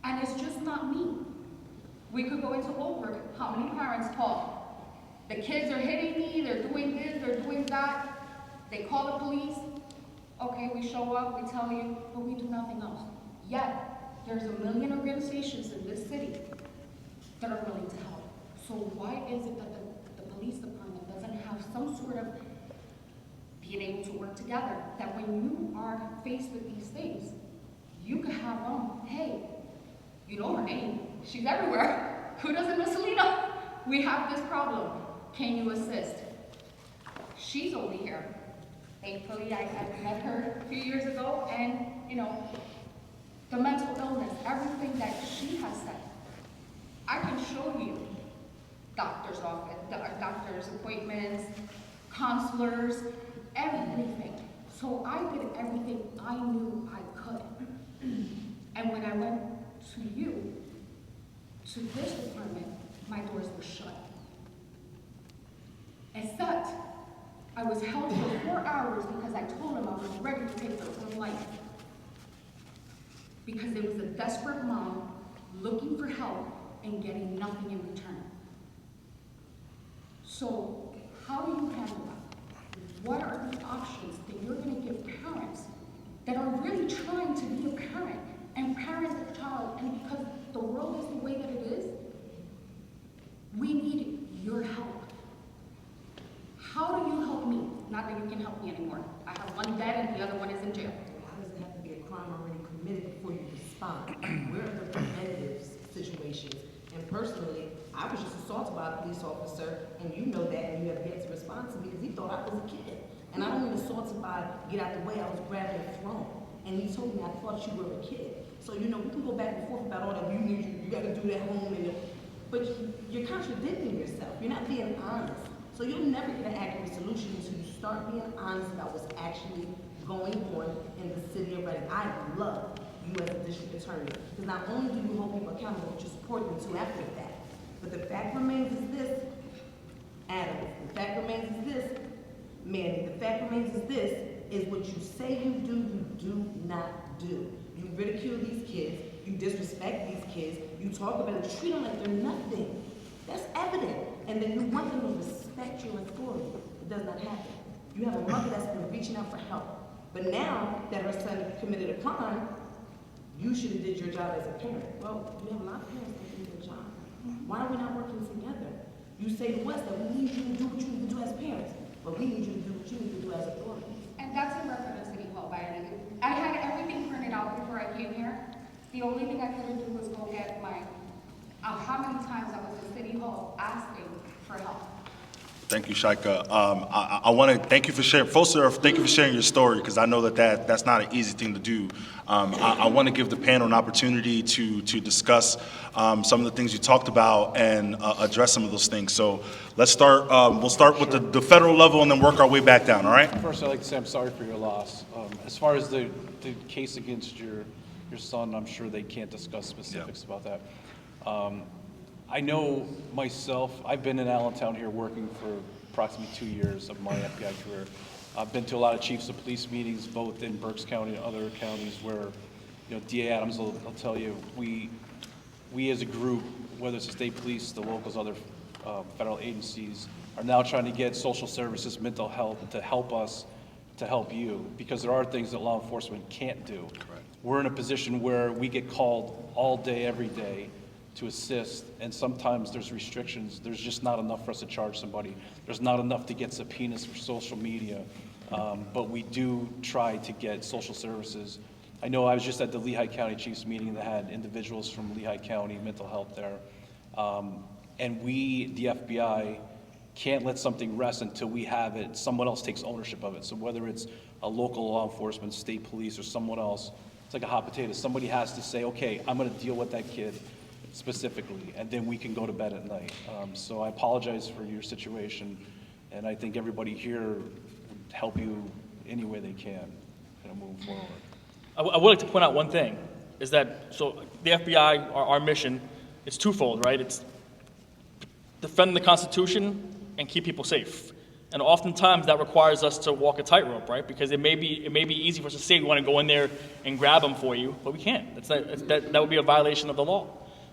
And it's just not me. We could go into Old Brook. How many parents call? The kids are hitting me, they're doing this, they're doing that. They call the police. Okay, we show up, we tell you, but we do nothing else. Yet, there's a million organizations in this city that are willing to help. So why is it that the police department doesn't have some sort of being able to work together, that when you are faced with these things, you can have hey, you know her name, she's everywhere. Who doesn't know Selena? We have this problem. Can you assist? She's over here. Thankfully, I met her a few years ago, and you know, the mental illness, everything that she has said, I can show you doctor's office, doctor's appointments, counselors, everything. So I did everything I knew I could. And when I went to you, to this department, my doors were shut. Except I was held for 4 hours because I told him I was ready to take their own life. Because there was a desperate mom looking for help and getting nothing in return. So how do you handle that? What are the options that you're going to give parents that are really trying to be a parent and parent their child, and because the world is the way that it is, we need your help. How do you help me? Not that you can help me anymore. I have one dead and the other one is in jail. Why does it have to be a crime already committed before you respond? Where are the preventative situations? And personally, I was just assaulted by a police officer, and you know that, and you have yet to respond to me because he thought I was a kid. And I don't mean assaulted by get out the way, I was grabbed and thrown. And he told me I thought you were a kid. So, you know, we can go back and forth about all that. You gotta do that home, but you're contradicting yourself. You're not being honest. So you'll never get an accurate solution until you start being honest about what's actually going on in the city of Reading. I love you as a district attorney, because not only do you hold people accountable, but you support them too after that. But the fact remains is this, Adam, the fact remains is this, Manny, the fact remains is this, is what you say you do not do. You ridicule these kids, you disrespect these kids, you talk about them, treat them like they're nothing. That's evident. And then you want them to respect your authority. It does not happen. You have a mother that's been reaching out for help. But now that her son committed a crime, you should have did your job as a parent. Well, you have a lot of parents that do their job. Why are we not working together? You say to us that we need you to do what you need to do as parents, but we need you to do what you need to do as authorities. And that's in reference to City Hall, by any means. I had everything printed out before I came here. The only thing I couldn't do was go get my, how many times I was in City Hall asking for help. Thank you, Shaika. I want to thank you for sharing. First off, thank you for sharing your story, because I know that's not an easy thing to do. I want to give the panel an opportunity to discuss some of the things you talked about and address some of those things. So let's start. We'll start with the federal level and then work our way back down. All right. First, I'd like to say I'm sorry for your loss. As far as the case against your son, I'm sure they can't discuss specifics about that. I know myself, I've been in Allentown here working for approximately 2 years of my FBI career. I've been to a lot of chiefs of police meetings, both in Berks County and other counties where, you know, DA Adams will tell you, we as a group, whether it's the state police, the locals, other federal agencies, are now trying to get social services, mental health to help us, to help you, because there are things that law enforcement can't do. Correct. We're in a position where we get called all day, every day, to assist, and sometimes there's restrictions. There's just not enough for us to charge somebody. There's not enough to get subpoenas for social media, but we do try to get social services. I know I was just at the Lehigh County Chiefs meeting that had individuals from Lehigh County mental health there, and we, the FBI, can't let something rest until we have it, someone else takes ownership of it. So whether it's a local law enforcement, state police, or someone else, it's like a hot potato. Somebody has to say, okay, I'm gonna deal with that kid specifically, and then we can go to bed at night. So I apologize for your situation, and I think everybody here would help you any way they can, moving forward. I would like to point out one thing, is that, so the FBI, our mission, it's twofold, right? It's defend the Constitution and keep people safe. And oftentimes that requires us to walk a tightrope, right? Because it may be easy for us to say we want to go in there and grab them for you, but we can't. That would be a violation of the law.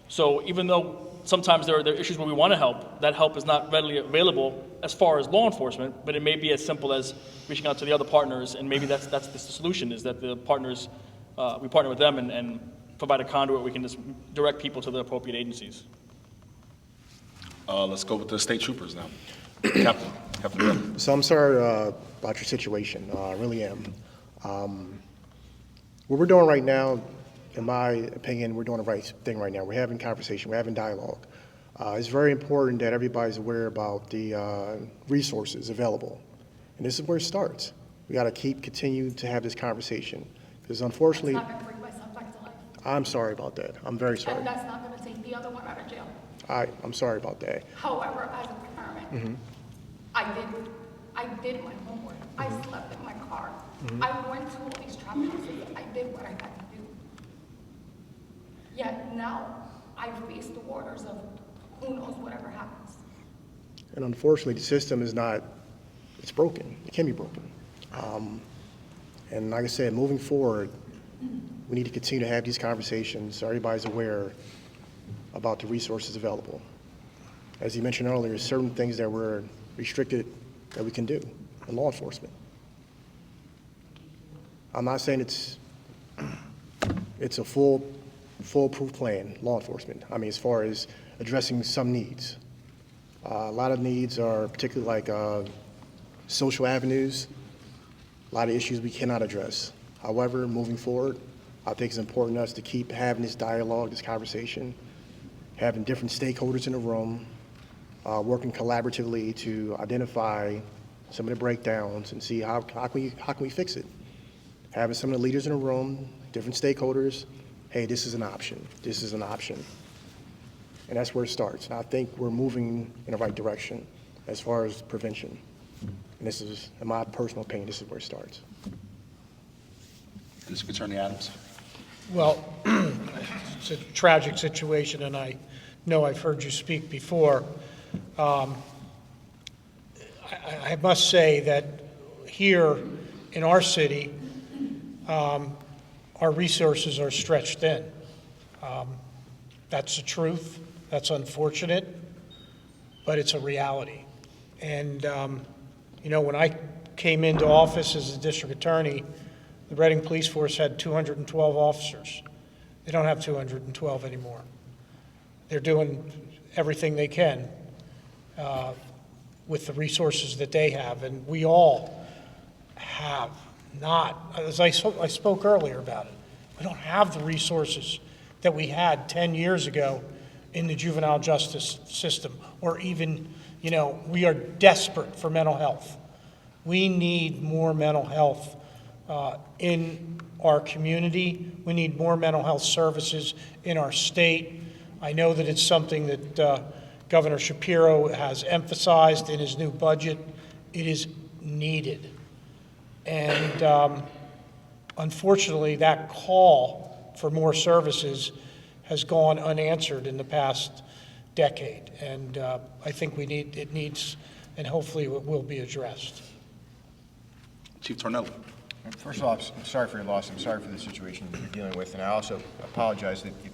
So even though sometimes there are issues where we want to help, that help is not readily available as far as law enforcement, but it may be as simple as reaching out to the other partners, and maybe that's the solution, is that the partners, we partner with them and provide a conduit. We can just direct people to the appropriate agencies. Let's go with the state troopers now. Captain. So I'm sorry about your situation. I really am. What we're doing right now, in my opinion, we're doing the right thing right now. We're having conversation. We're having dialogue. It's very important that everybody's aware about the resources available. And this is where it starts. We got to continue to have this conversation. Because unfortunately, That's not going to bring my son back to life. I'm sorry about that. I'm very sorry. And that's not going to take the other one out of jail. I'm sorry about that. However, as a parent, I did my homework. I slept in my car. I went to all these traffic houses. I did what I had to do. Yet now I face the waters of who knows whatever happens. And unfortunately, the system is not, it's broken. It can be broken. And like I said, moving forward, we need to continue to have these conversations so everybody's aware about the resources available. As you mentioned earlier, certain things that were restricted that we can do in law enforcement. I'm not saying it's a foolproof plan, law enforcement. I mean, as far as addressing some needs. A lot of needs are particularly like social avenues, a lot of issues we cannot address. However, moving forward, I think it's important to us to keep having this dialogue, this conversation, having different stakeholders in the room, working collaboratively to identify some of the breakdowns and see how can we fix it. Having some of the leaders in the room, different stakeholders, hey, this is an option, this is an option. And that's where it starts. And I think we're moving in the right direction as far as prevention. And this is, in my personal opinion, this is where it starts. District Attorney Adams. Well, it's a tragic situation, and I know I've heard you speak before. I must say that here in our city, our resources are stretched thin. That's the truth. That's unfortunate, but it's a reality. And, you know, when I came into office as a district attorney, the Reading Police Force had 212 officers. They don't have 212 anymore. They're doing everything they can with the resources that they have, and we all have not, as I spoke earlier about it, we don't have the resources that we had 10 years ago in the juvenile justice system, or even, you know, we are desperate for mental health. We need more mental health in our community. We need more mental health services in our state. I know that it's something that Governor Shapiro has emphasized in his new budget. It is needed. And unfortunately, that call for more services has gone unanswered in the past decade. And I think it needs, and hopefully it will be addressed. Chief Tornelli. First of all, I'm sorry for your loss. I'm sorry for the situation you're dealing with, and I also apologize that if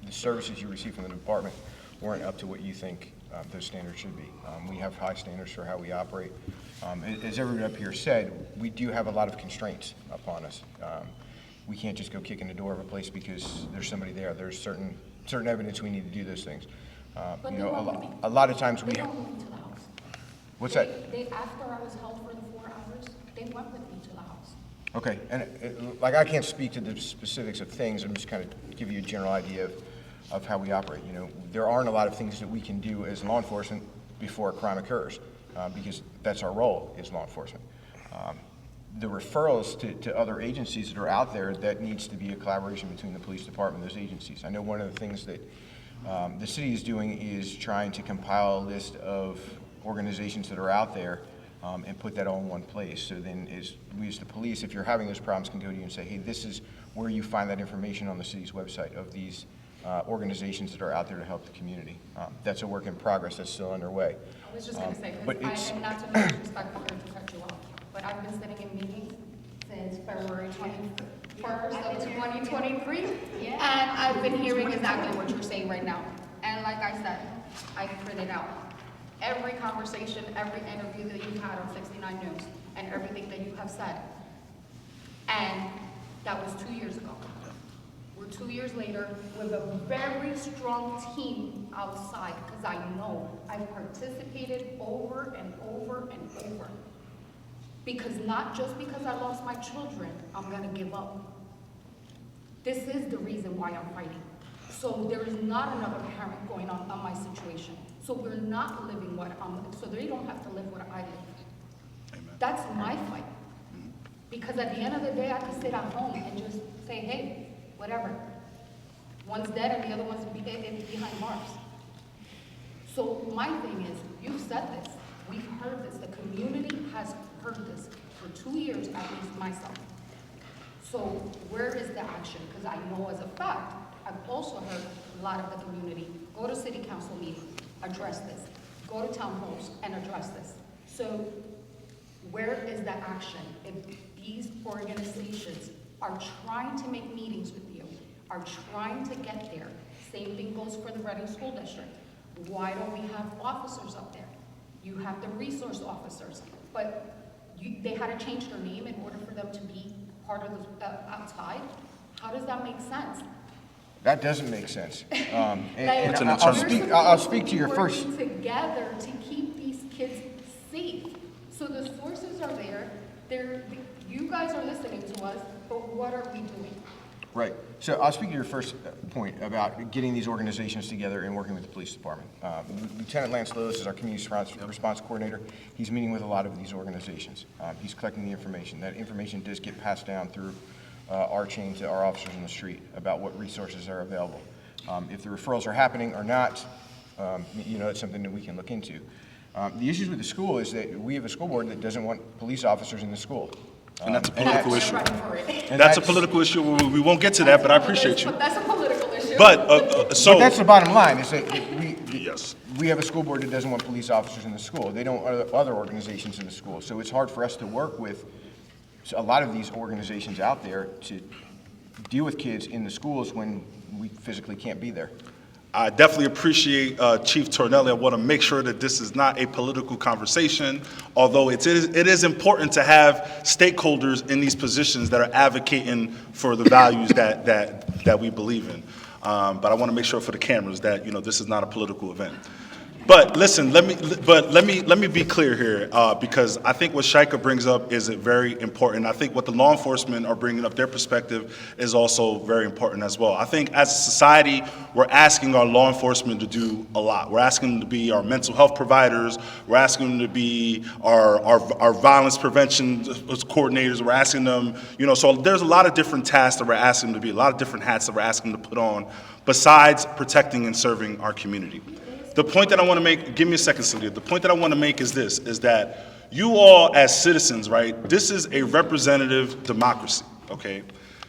the services you receive from the department weren't up to what you think those standards should be. We have high standards for how we operate. As everyone up here said, we do have a lot of constraints upon us. We can't just go kick in the door of a place because there's somebody there. There's certain certain evidence, we need to do those things. But You they know, won't move me. a lot of times we They have, don't move me to the house. what's that? They, after I was held for the 4 hours, they went with me to the house. Okay, and like, I can't speak to the specifics of things, I'm just kind of give you a general idea of how we operate. You know, there aren't a lot of things that we can do as law enforcement before a crime occurs, because that's our role as law enforcement. The referrals to other agencies that are out there, that needs to be a collaboration between the police department and those agencies. I know one of the things that the city is doing is trying to compile a list of organizations that are out there and put that all in one place. So then we as the police, if you're having those problems, can go to you and say, hey, this is where you find that information on the city's website of these organizations that are out there to help the community. That's a work in progress, that's still underway. I was just gonna say, but because it's- I am not to be disrespectful or to cut you off, but I've been sitting in meetings since February 21st of 2023. And I've been hearing exactly what you're saying right now. And like I said, I printed out every conversation, every interview that you've had on 69 News, and everything that you have said. And that was 2 years ago. We're 2 years later with a very strong team outside, because I know I've participated over and over and over. Because not just because I lost my children, I'm gonna give up. This is the reason why I'm fighting. So there is not another parent going on my situation. So we're not living what so they don't have to live what I live. That's my fight. Because at the end of the day, I could sit at home and just say, hey, whatever. One's dead and the other one's behind bars. So my thing is, you've said this, we've heard this, the community has heard this for 2 years, at least myself. So where is the action? Because I know as a fact, I've also heard a lot of the community go to city council meetings, address this, go to town halls and address this. So where is the action? If these organizations are trying to make meetings with you, are trying to get there, same thing goes for the Reading School District. Why don't we have officers up there? You have the resource officers, but they had to change their name in order for them to be part of the outside. How does that make sense? That doesn't make sense. And Like, I'll speak to your we're first. working together to keep these kids safe. So the sources are there. You guys are listening to us, but what are we doing? Right. So I'll speak to your first point about getting these organizations together and working with the police department. Lieutenant Lance Lewis is our community response coordinator. He's meeting with a lot of these organizations. He's collecting the information. That information does get passed down through our chain to our officers on the street about what resources are available. If the referrals are happening or not, it's something that we can look into. The issues with the school is that we have a school board that doesn't want police officers in the school. And that's a political issue. And That's a political issue. We won't get to that, but I appreciate you. But that's a political issue. But, so. But that's the bottom line, is that Yes. we have a school board that doesn't want police officers in the school. They don't want other organizations in the school. So it's hard for us to work with a lot of these organizations out there to deal with kids in the schools when we physically can't be there. I definitely appreciate Chief Tornelli. I want to make sure that this is not a political conversation, although it is important to have stakeholders in these positions that are advocating for the values that we believe in. But I want to make sure for the cameras that this is not a political event. But listen, let me be clear here, because I think what Shaika brings up is very important. I think what the law enforcement are bringing up, their perspective, is also very important as well. I think as a society, we're asking our law enforcement to do a lot. We're asking them to be our mental health providers. We're asking them to be our violence prevention coordinators. We're asking them, so there's a lot of different tasks that we're asking them to be, a lot of different hats that we're asking them to put on, besides protecting and serving our community. The point that I want to make, give me a second, Celia. The point that I want to make is this, is that you all as citizens, right, this is a representative democracy, okay?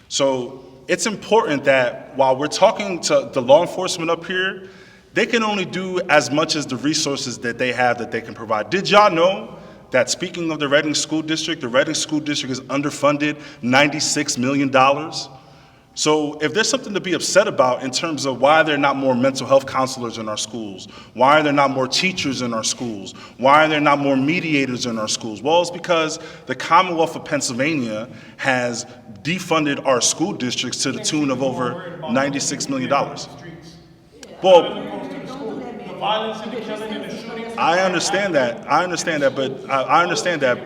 So it's important that while we're talking to the law enforcement up here, they can only do as much as the resources that they have that they can provide. Did y'all know that, speaking of the Reading School District is underfunded $96 million? So if there's something to be upset about in terms of why are there not more mental health counselors in our schools, why are there not more teachers in our schools, why are there not more mediators in our schools? Well, it's because the Commonwealth of Pennsylvania has defunded our school districts to the tune of over $96 million. Well, The violence and the killing and the shooting. I understand that. I understand that, but I understand that.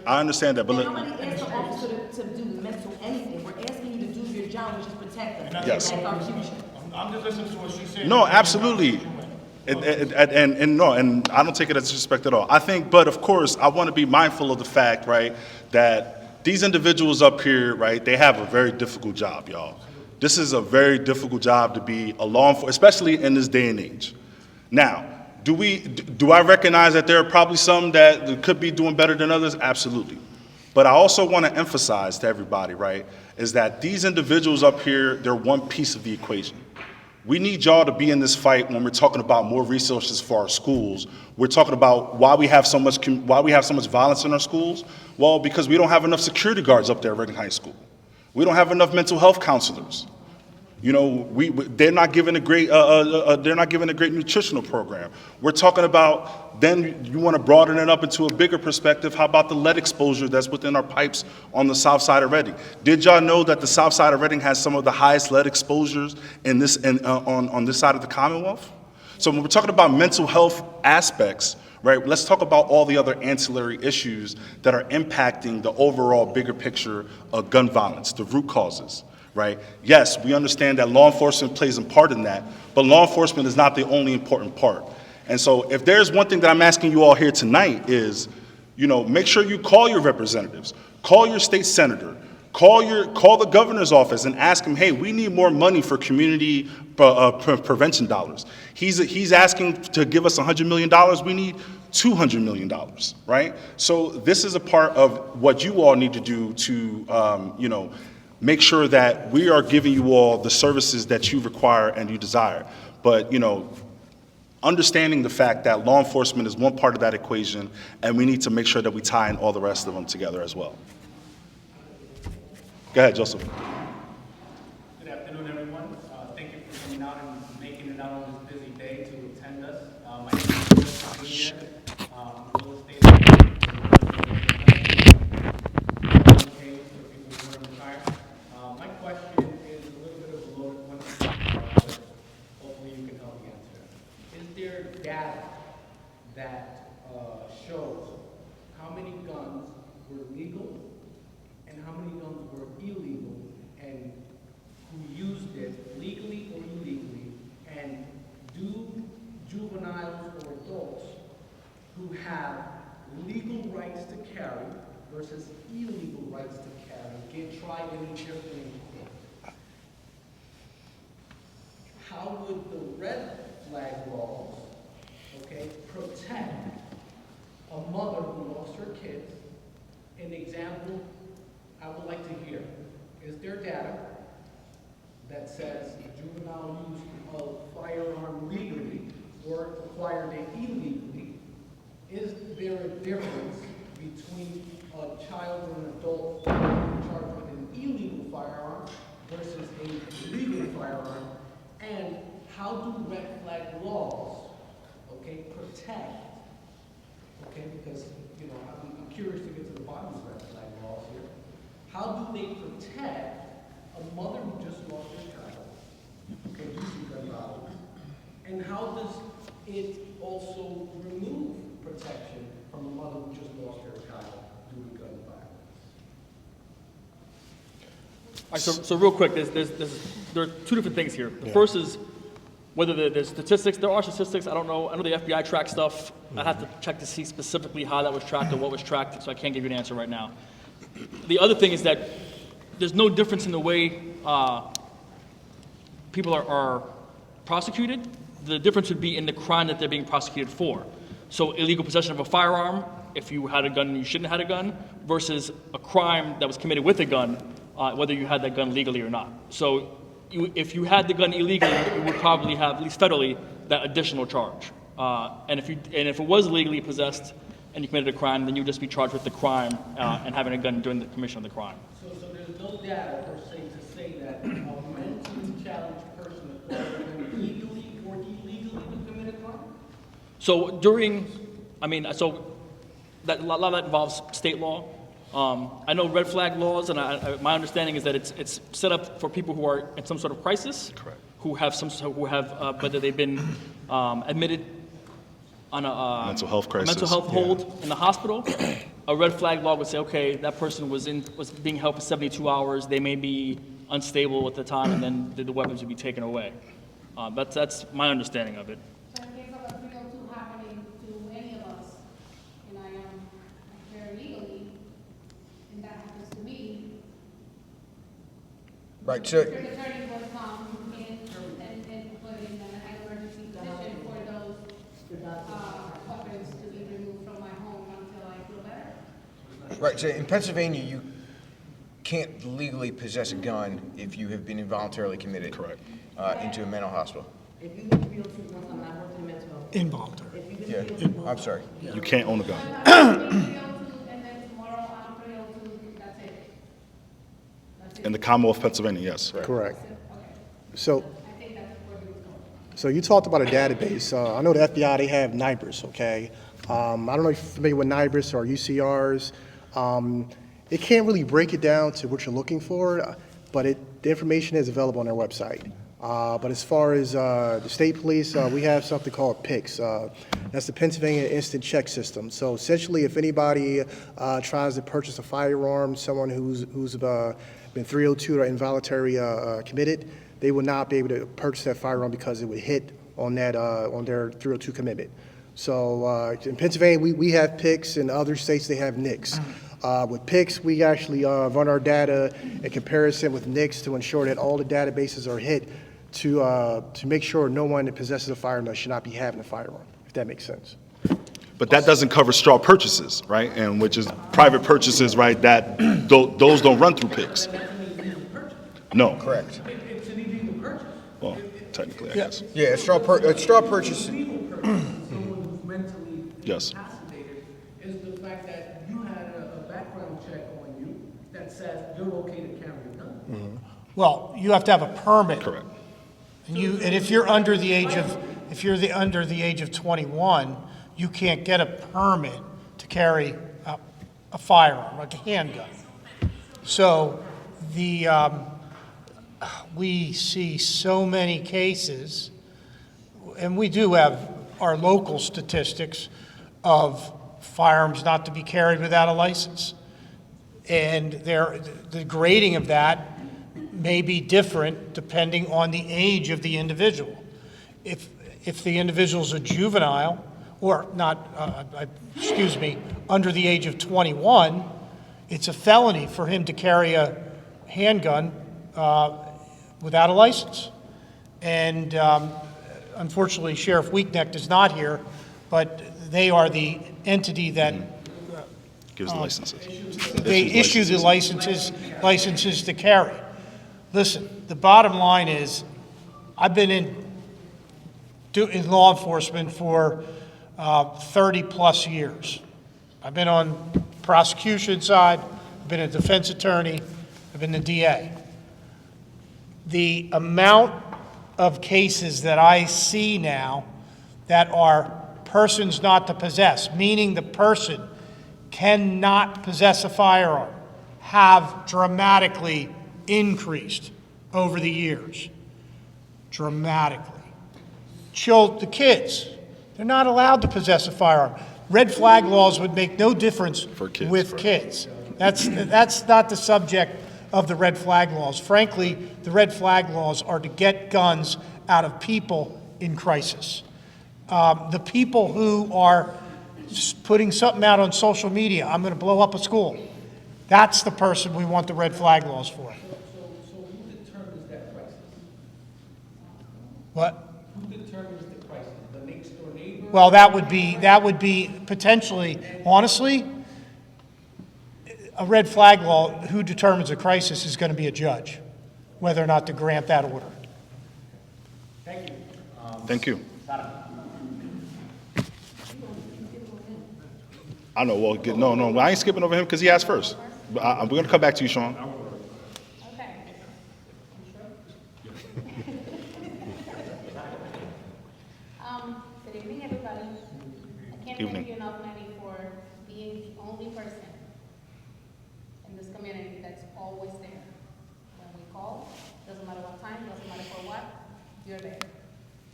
I understand that, but And nobody asked the officer to do mental anything. We're asking you to do your job, which is protect us. Yes. Protect our future. I'm just listening to what she said. no, absolutely. And no, and I don't take it as disrespect at all. I think, but of course, I want to be mindful of the fact, right, that these individuals up here, right, they have a very difficult job, y'all. This is a very difficult job to be a law enforcement, especially in this day and age. Now, do I recognize that there are probably some that could be doing better than others? Absolutely. But I also want to emphasize to everybody, right, is that these individuals up here, they're one piece of the equation. We need y'all to be in this fight when we're talking about more resources for our schools. We're talking about why we have so much violence in our schools. Well, because we don't have enough security guards up there at Reading High School. We don't have enough mental health counselors. You know, they're not given a great nutritional program. We're talking about, then you want to broaden it up into a bigger perspective. How about the lead exposure that's within our pipes on the south side of Reading? Did y'all know that the south side of Reading has some of the highest lead exposures on this side of the Commonwealth? So when we're talking about mental health aspects, right, let's talk about all the other ancillary issues that are impacting the overall bigger picture of gun violence, the root causes. Right? Yes, we understand that law enforcement plays a part in that, but law enforcement is not the only important part. And so if there's one thing that I'm asking you all here tonight is, you know, make sure you call your representatives, call your state senator, call the governor's office and ask him, hey, we need more money for community prevention dollars. He's asking to give us $100 million. We need $200 million, right? So this is a part of what you all need to do to, you know, make sure that we are giving you all the services that you require and you desire. But, you know, understanding the fact that law enforcement is one part of that equation, and we need to make sure that we tie in all the rest of them together as well. Go ahead, Joseph. Good afternoon, everyone. Thank you for coming out and making it out on this busy day to attend us. My name is Joseph. I'm a real estate my question is a little bit of a loaded one, but hopefully you can help me answer. Is there data that shows how many guns were legal and how many guns were illegal, and who used it legally or illegally, and do juveniles or adults who have legal rights to carry versus illegal rights to carry get tried any differently in court? How would the red flag laws, okay, protect a mother who lost her kids? An example I would like to hear. Is there data that says juvenile use of firearm legally or acquired it illegally? Is there a difference between a child or an adult charged with an illegal firearm versus a legal firearm? And how do red flag laws, okay, protect, okay, because, you know, I'm curious to get to the bottom of red flag laws here. How do they protect a mother who just lost her child, okay, using gun violence? And how does it also remove protection from a mother who just lost her child due to gun violence? All right, so real quick, there are two different things here. The first is whether there's statistics. There are statistics. I don't know. I know the FBI tracks stuff. I'd have to check to see specifically how that was tracked or what was tracked, so I can't give you an answer right now. The other thing is that there's no difference in the way people are prosecuted. The difference would be in the crime that they're being prosecuted for. So illegal possession of a firearm, if you had a gun and you shouldn't have had a gun, versus a crime that was committed with a gun, whether you had that gun legally or not. So if you had the gun illegally, you would probably have, at least federally, that additional charge. And if it was legally possessed and you committed a crime, then you'd just be charged with the crime and having a gun during the commission of the crime. So there's no data per se to say that a mentally challenged person acquired a gun legally or illegally to commit a crime? So a lot of that involves state law. I know red flag laws, and my understanding is that it's set up for people who are in some sort of crisis, Correct. who have whether they've been admitted on a Mental health crisis. mental health hold in the hospital. A red flag law would say, okay, that person was being held for 72 hours. They may be unstable at the time, and then the weapons would be taken away. That's my understanding of it. So in case of a 302 happening to any of us, and I am here legally, and that happens to me, Right, so, district attorney will come in and put in an emergency petition for those weapons to be removed from my home until I feel better. right, so in Pennsylvania, you can't legally possess a gun if you have been involuntarily committed. Correct. Into a mental hospital. If you get 302 one time, I worked in mental health. Involuntary. If you Yeah, get 302, I'm sorry. You can't own a gun. I'm 302, and then tomorrow I'm 302, that's it. That's it. In the Commonwealth of Pennsylvania, yes. Correct. Okay. So, I think that's where he was going. so you talked about a database. I know the FBI, they have NIBRS, okay? I don't know if you're familiar with NIBRS or UCRs. It can't really break it down to what you're looking for, but the information is available on their website. But as far as the state police, we have something called PICS. That's the Pennsylvania Instant Check System. So essentially, if anybody tries to purchase a firearm, someone who's been 302 or involuntary committed, they will not be able to purchase that firearm because it would hit on that on their 302 commitment. So in Pennsylvania, we have PICS. In other states, they have NICS. With PICS, we actually run our data in comparison with NICS to ensure that all the databases are hit to make sure no one that possesses a firearm should not be having a firearm, if that makes sense. But that doesn't cover straw purchases, right? And which is private purchases, right? That those don't run through PICS. No. Correct. It's an illegal purchase. Well, technically, I guess. Yeah, a straw purchase. Legal purchase, someone who's mentally Yes. incapacitated, is the fact that you had a background check on you that says you're okay to carry a gun. Well, you have to have a permit. Correct. And if you're under the age of 21, you can't get a permit to carry a firearm, like a handgun. So we see so many cases, and we do have our local statistics of firearms not to be carried without a license. And the grading of that may be different depending on the age of the individual. If the individual's a juvenile, or under the age of 21, it's a felony for him to carry a handgun without a license. And unfortunately, Sheriff Weeknecht is not here, but they are the entity that Gives the licenses. they issue the licenses to carry. Listen, the bottom line is, I've been in law enforcement for 30-plus years. I've been on the prosecution side, I've been a defense attorney, I've been the DA. The amount of cases that I see now that are persons not to possess, meaning the person cannot possess a firearm, have dramatically increased over the years. Dramatically. The kids, they're not allowed to possess a firearm. Red flag laws would make no difference with kids. That's not the subject of the red flag laws. Frankly, the red flag laws are to get guns out of people in crisis. The people who are putting something out on social media, I'm going to blow up a school, that's the person we want the red flag laws for. So who determines that crisis? What? Who determines the crisis? The next door neighbor? Well, that would be potentially, honestly, a red flag law, who determines a crisis is going to be a judge, whether or not to grant that order. Thank you. Thank you. I know. Well, no, I ain't skipping over him because he asked first. But we're going to come back to you, Sean. Okay. Good evening, everybody. I can't Evening. thank you enough, Manny, for being the only person in this community that's always there. When we call, doesn't matter what time, doesn't matter for what, you're there.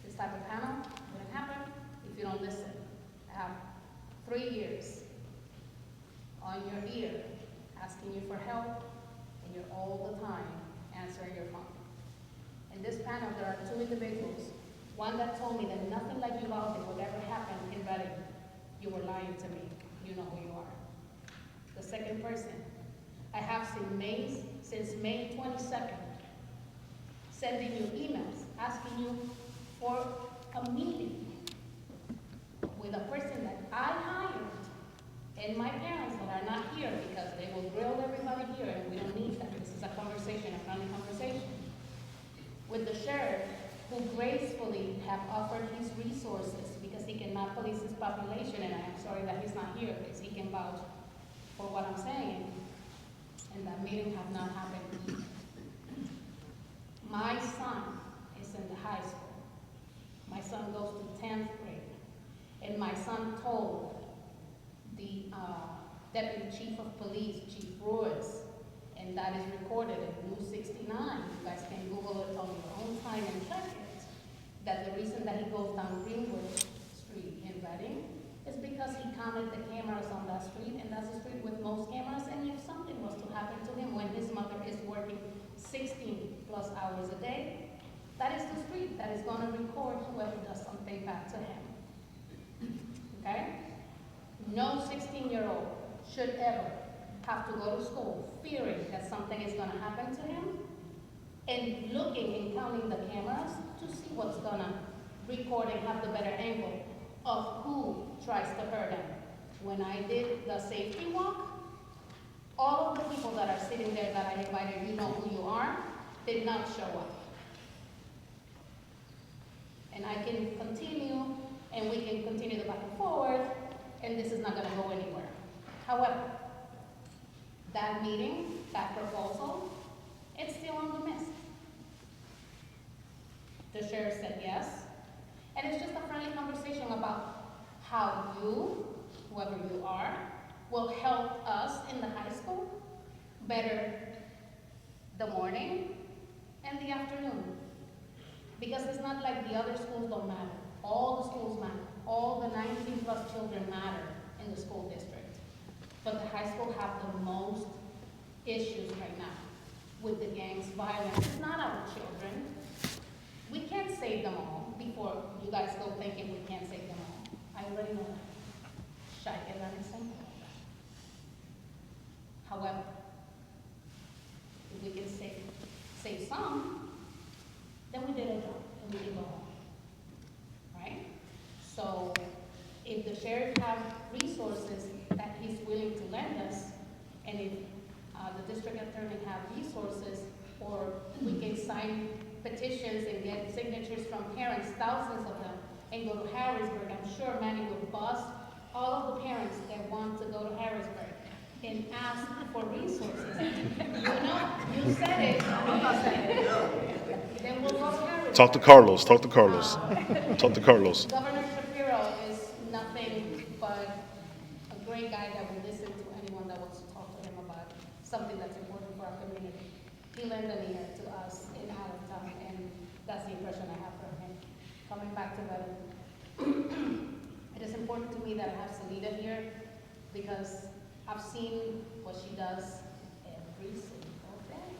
This type of panel wouldn't happen if you don't listen. I have 3 years on your ear, asking you for help, and you're all the time answering your phone. In this panel, there are 2 individuals. One that told me that nothing like Uvalde would ever happen in Reading. You were lying to me. You know who you are. The second person, I have since May 22nd, sending you emails, asking you for a meeting with a person that I hired, and my parents that are not here because they will grill everybody here, and we don't need that. This is a conversation, a friendly conversation. With the sheriff, who gracefully have offered his resources because he cannot police his population, and I am sorry that he's not here because he can vouch for what I'm saying, and that meeting have not happened. My son is in the high school. My son goes to 10th grade, and my son told the Deputy Chief of Police, Chief Ruiz, and that is recorded in News 69. You guys can Google it on your own time and check it. That the reason that he goes down Greenwood Street in Reading is because he counted the cameras on that street, and that's a street with most cameras, and if something was to happen to him when his mother is working 16 plus hours a day, that is the street that is gonna record whoever does something bad to him. Okay? No 16-year-old should ever have to go to school fearing that something is gonna happen to him, and looking and counting the cameras to see what's gonna record and have the better angle of who tries to hurt him. When I did the safety walk, all of the people that are sitting there that I invited, you know who you are, did not show up. And I can continue, and we can continue the back and forth, and this is not gonna go anywhere. However, that meeting, that proposal, it's still on the list. The sheriff said yes, and it's just a friendly conversation about how you, whoever you are, will help us in the high school better the morning and the afternoon. Because it's not like the other schools don't matter. All the schools matter. All the 19 plus children matter in the school district. But the high school have the most issues right now with the gangs, violence. It's not our children. We can't save them all before you guys go thinking we can't save them all. I already know that. However, if we can save some, then we did our job and we can go home, right? So if the sheriff have resources that he's willing to lend us, and if the district attorney have resources, or we can sign petitions and get signatures from parents, thousands of them, and go to Harrisburg, I'm sure Manny would bust all of the parents that want to go to Harrisburg and ask for resources. You know, you said it, then we'll go to Harrisburg. Talk to Carlos. Talk to Carlos. Talk to Carlos. Governor Shapiro is nothing but a great guy that will listen to anyone that wants to talk to him about something that's important for our community. He lent an ear to us in Allentown, and that's the impression I have from him. Coming back to Reading, it is important to me that I have Salida here because I've seen what she does every single day.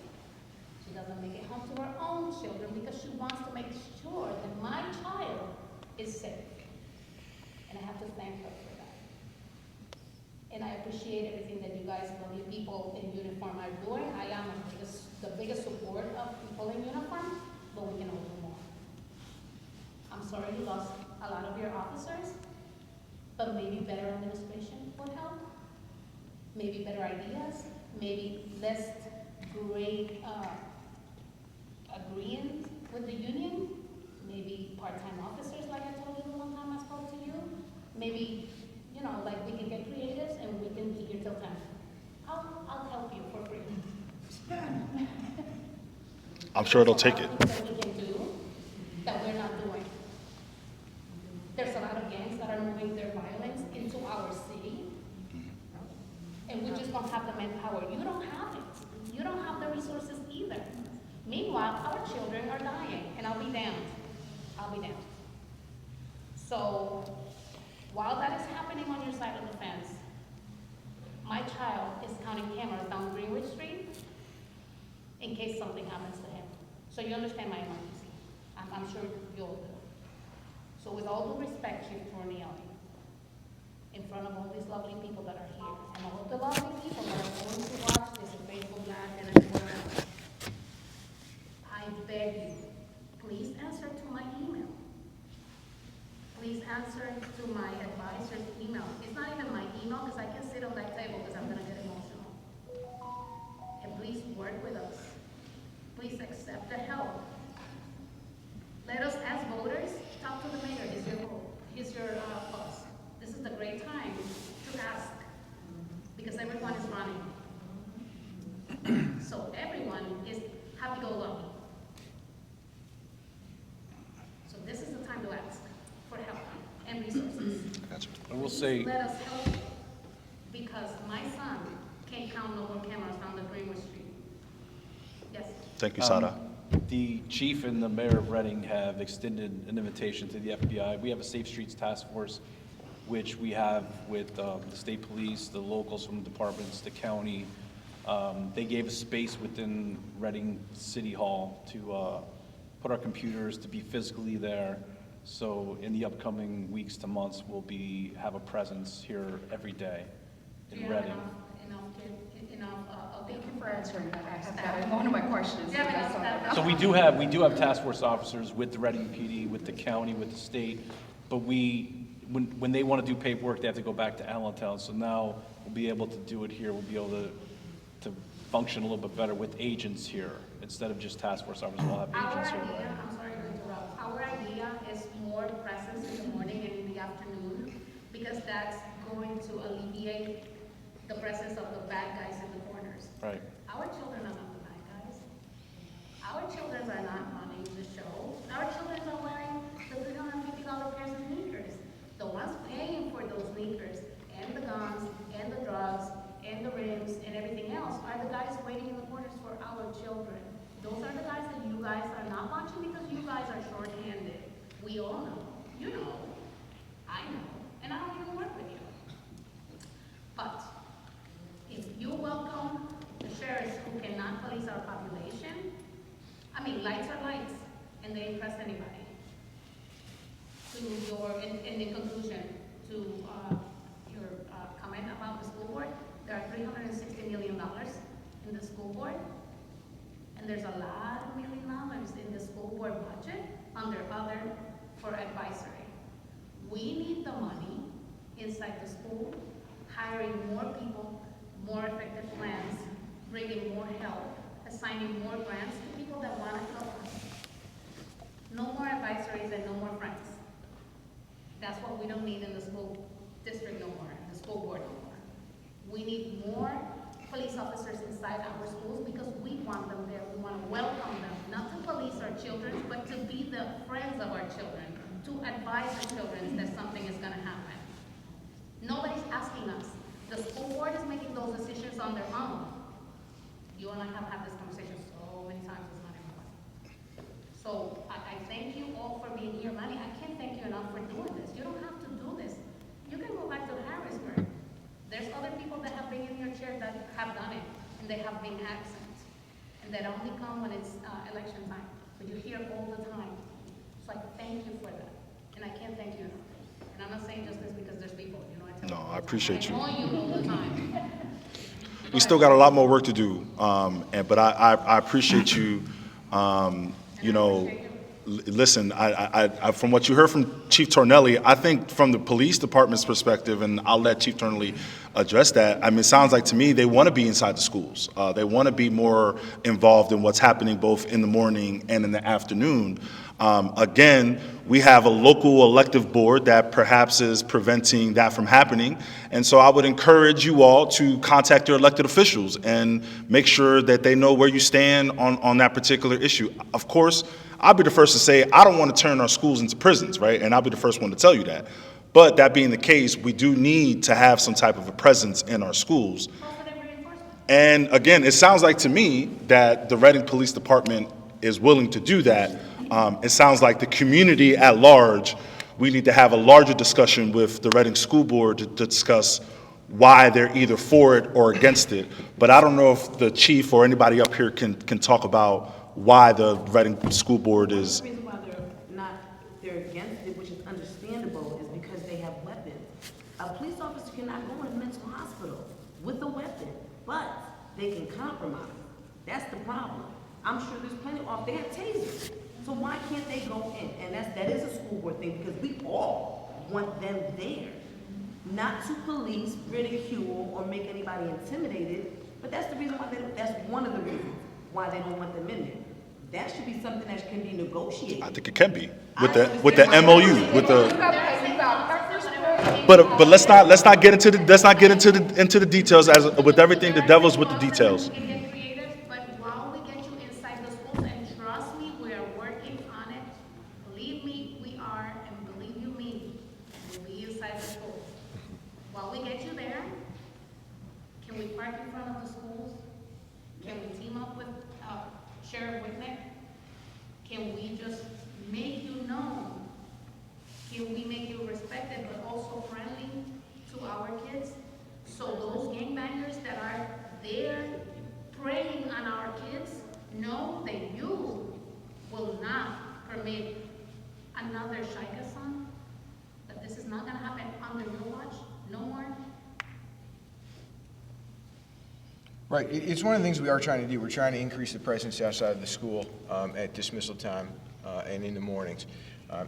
She doesn't make it home to her own children because she wants to make sure that my child is safe. And I have to thank her for that. And I appreciate everything that you guys, lovely people in uniform, are doing. I am the biggest support of people in uniform, but we can all do more. I'm sorry you lost a lot of your officers, but maybe better administration would help. Maybe better ideas, maybe less great agreeing with the union, maybe part-time officers like I told you the one time I spoke to you. Maybe, you know, like we can get creative and we can be here till 10. I'll help you for free. I'm sure they'll take it. That we can do that we're not doing. There's a lot of gangs that are moving their violence into our city, and we just don't have the manpower. You don't have it. You don't have the resources either. Meanwhile, our children are dying, and I'll be damned. I'll be down. So while that is happening on your side of the fence, my child is counting cameras down Greenwich Street in case something happens to him. So you understand my emergency. I'm sure you'll do. So with all due respect, Chief Tornielli, in front of all these lovely people that are here, and all of the lovely people that are going to watch this in Facebook Live and everywhere else, I beg you, please answer to my email. Please answer to my advisor's email. It's not even my email, because I can sit on that table because I'm gonna get emotional. And please work with us. Please accept the help. Let us, as voters, talk to the mayor. He's your boss. This is the great time to ask, because everyone is running. So everyone is happy-go-lucky. So this is the time to ask for help and resources. I will Please say, let us help you, because my son can't count no more cameras down the Greenwich Street. Yes. Thank you, Sada. the chief and the mayor of Reading have extended an invitation to the FBI. We have a Safe Streets Task Force, which we have with the state police, the locals from the departments, the county. They gave us space within Reading City Hall to put our computers, to be physically there. So in the upcoming weeks to months, we'll have a presence here every day in Reading. Thank you for answering that. I have that in one of my questions. So we do have task force officers with the Reading PD, with the county, with the state, but when they want to do paperwork, they have to go back to Allentown. So now we'll be able to do it here. We'll be able to function a little bit better with agents here instead of just task force officers. We'll have agents here. I'm sorry to interrupt. Our idea is more presence in the morning and in the afternoon, because that's going to alleviate the presence of the bad guys in the corners. Right. Our children are not the bad guys. Our children are not running the show. Our children are wearing the $350 pairs of sneakers. The ones paying for those sneakers and the guns and the drugs and the rims and everything else are the guys waiting in the corners for our children. Those are the guys that you guys are not watching because you guys are short-handed. We all know. You know. I know. And I don't even work with you. But if you welcome the sheriffs who cannot police our population, I mean, lights are lights, and they impress anybody. In conclusion, to your comment about the school board, there are $360 million in the school board, and there's a lot of $1 million in the school board budget under other for advisory. We need the money inside the school, hiring more people, more effective plans, bringing more help, assigning more grants to people that want to help us. No more advisories and no more friends. That's what we don't need in the school district no more, the school board no more. We need more police officers inside our schools because we want them there. We want to welcome them, not to police our children, but to be the friends of our children, to advise our children that something is going to happen. Nobody's asking us. The school board is making those decisions on their own. You and I have had this conversation so many times, it's not even funny. So I thank you all for being here, Manny. I can't thank you enough for doing this. You don't have to do this. You can go back to Harrisburg. There's other people that have been in your chair that have done it, and they have been absent. And that only come when it's election time. But you're here all the time. So I thank you for that. And I can't thank you enough. And I'm not saying just this because there's people, you know. No, I appreciate you. I know you all the time. We still got a lot more work to do, but I appreciate you. Listen, I from what you heard from Chief Tornelli, I think from the police department's perspective, and I'll let Chief Tornelli address that. I mean, it sounds like to me they want to be inside the schools. They want to be more involved in what's happening both in the morning and in the afternoon. Again, we have a local elective board that perhaps is preventing that from happening. And so I would encourage you all to contact your elected officials and make sure that they know where you stand on that particular issue. Of course, I'll be the first to say I don't want to turn our schools into prisons, right? And I'll be the first one to tell you that. But that being the case, we do need to have some type of a presence in our schools. And again, it sounds like to me that the Reading Police Department is willing to do that. It sounds like the community at large, we need to have a larger discussion with the Reading School Board to discuss why they're either for it or against it. But I don't know if the chief or anybody up here can talk about why the Reading School Board is. The reason why they're against it, which is understandable, is because they have weapons. A police officer cannot go in a mental hospital with a weapon, but they can compromise. That's the problem. I'm sure there's plenty of, they have tasers. So why can't they go in? And that is a school board thing, because we all want them there. Not to police, ridicule, or make anybody intimidated, but that's the reason why that's one of the reasons why they don't want them in there. That should be something that can be negotiated. I think it can be with the MOU, with the. But let's not get into the details. As with everything, the devil's with the details. We can get creative, but while we get you inside the schools, and trust me, we are working on it. Believe me, we are, and believe you me, we'll be inside the schools. While we get you there, can we park in front of the schools? Can we team up with Sheriff Whitnick? Can we just make you known? Can we make you respected but also friendly to our kids? So those gangbangers that are there preying on our kids know that you will not permit another Shaika son, that this is not gonna happen under your watch, no more. Right, it's one of the things we are trying to do. We're trying to increase the presence outside of the school at dismissal time and in the mornings.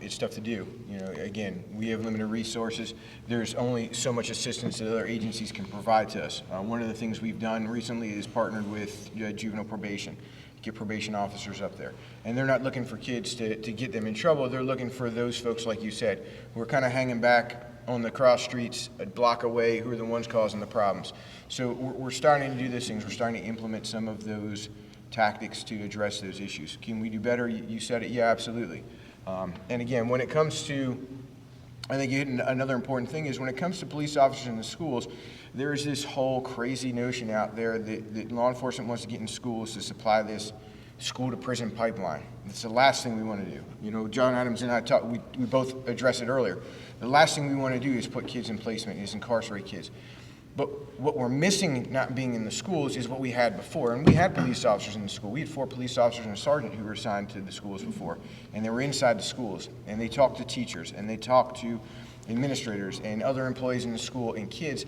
It's tough to do. You know, again, we have limited resources. There's only so much assistance that other agencies can provide to us. One of the things we've done recently is partnered with juvenile probation, get probation officers up there. And they're not looking for kids to get them in trouble. They're looking for those folks, like you said, who are kind of hanging back on the cross streets a block away, who are the ones causing the problems. So we're starting to do these things. We're starting to implement some of those tactics to address those issues. Can we do better? You said it. Yeah, absolutely. And again, when it comes to, I think another important thing is when it comes to police officers in the schools, there is this whole crazy notion out there that law enforcement wants to get in schools to supply this school-to-prison pipeline. It's the last thing we want to do. You know, John Adams and I talked, we both addressed it earlier. The last thing we want to do is put kids in placement, is incarcerate kids. But what we're missing not being in the schools is what we had before. And we had police officers in the school. We had 4 police officers and a sergeant who were assigned to the schools before. And they were inside the schools. And they talked to teachers. And they talked to administrators and other employees in the school and kids.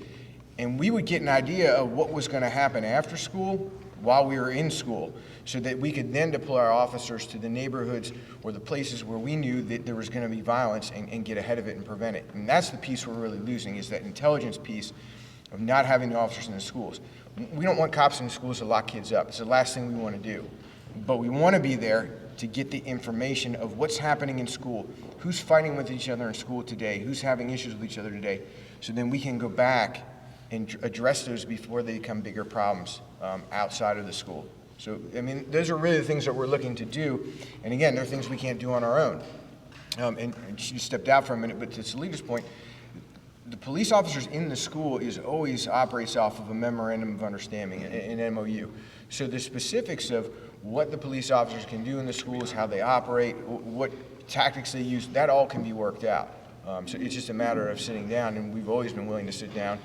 And we would get an idea of what was going to happen after school while we were in school, so that we could then deploy our officers to the neighborhoods or the places where we knew that there was going to be violence and get ahead of it and prevent it. And that's the piece we're really losing, is that intelligence piece of not having the officers in the schools. We don't want cops in the schools to lock kids up. It's the last thing we want to do. But we want to be there to get the information of what's happening in school, who's fighting with each other in school today, who's having issues with each other today, so then we can go back and address those before they become bigger problems outside of the school. So, I mean, those are really the things that we're looking to do. And again, they're things we can't do on our own. And she stepped out for a minute, but to Salita's point, the police officers in the school always operates off of a memorandum of understanding, an MOU. So the specifics of what the police officers can do in the schools, how they operate, what tactics they use, that all can be worked out. So it's just a matter of sitting down, and we've always been willing to sit down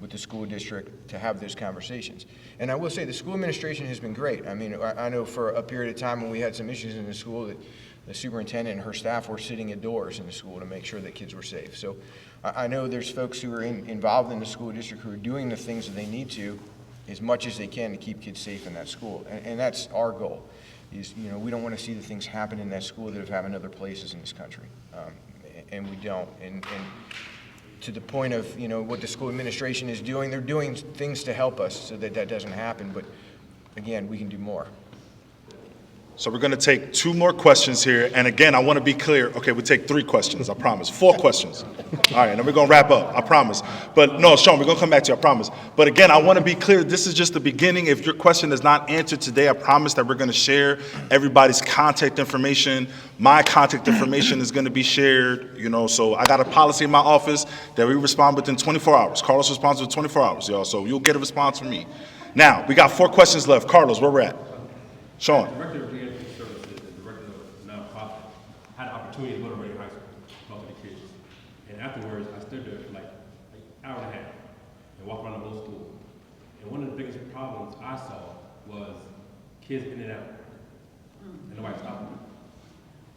with the school district to have those conversations. And I will say the school administration has been great. I mean, I know for a period of time when we had some issues in the school that the superintendent and her staff were sitting indoors in the school to make sure that kids were safe. So I know there's folks who are involved in the school district who are doing the things that they need to as much as they can to keep kids safe in that school. And that's our goal. Is, you know, we don't want to see the things happen in that school that have happened in other places in this country. And we don't. And to the point of, you know, what the school administration is doing, they're doing things to help us so that that doesn't happen. But again, we can do more. So we're going to take 2 more questions here. And again, I want to be clear. Okay, we'll take 3 questions, I promise. 4 questions. All right, and then we're going to wrap up, I promise. But no, Sean, we're going to come back to you, I promise. But again, I want to be clear. This is just the beginning. If your question is not answered today, I promise that we're going to share everybody's contact information. My contact information is going to be shared, you know. So I got a policy in my office that we respond within 24 hours. Carlos responds within 24 hours, y'all. So you'll get a response from me. Now, we got 4 questions left. Carlos, where we're at? Sean. Director of Reentry Services and Director of Nonprofit. opportunity to go to Reading High School, talk to the kids. And afterwards, I stood there for like an hour and a half and walked around the whole school. And one of the biggest problems I saw was kids in and out. And nobody stopped me.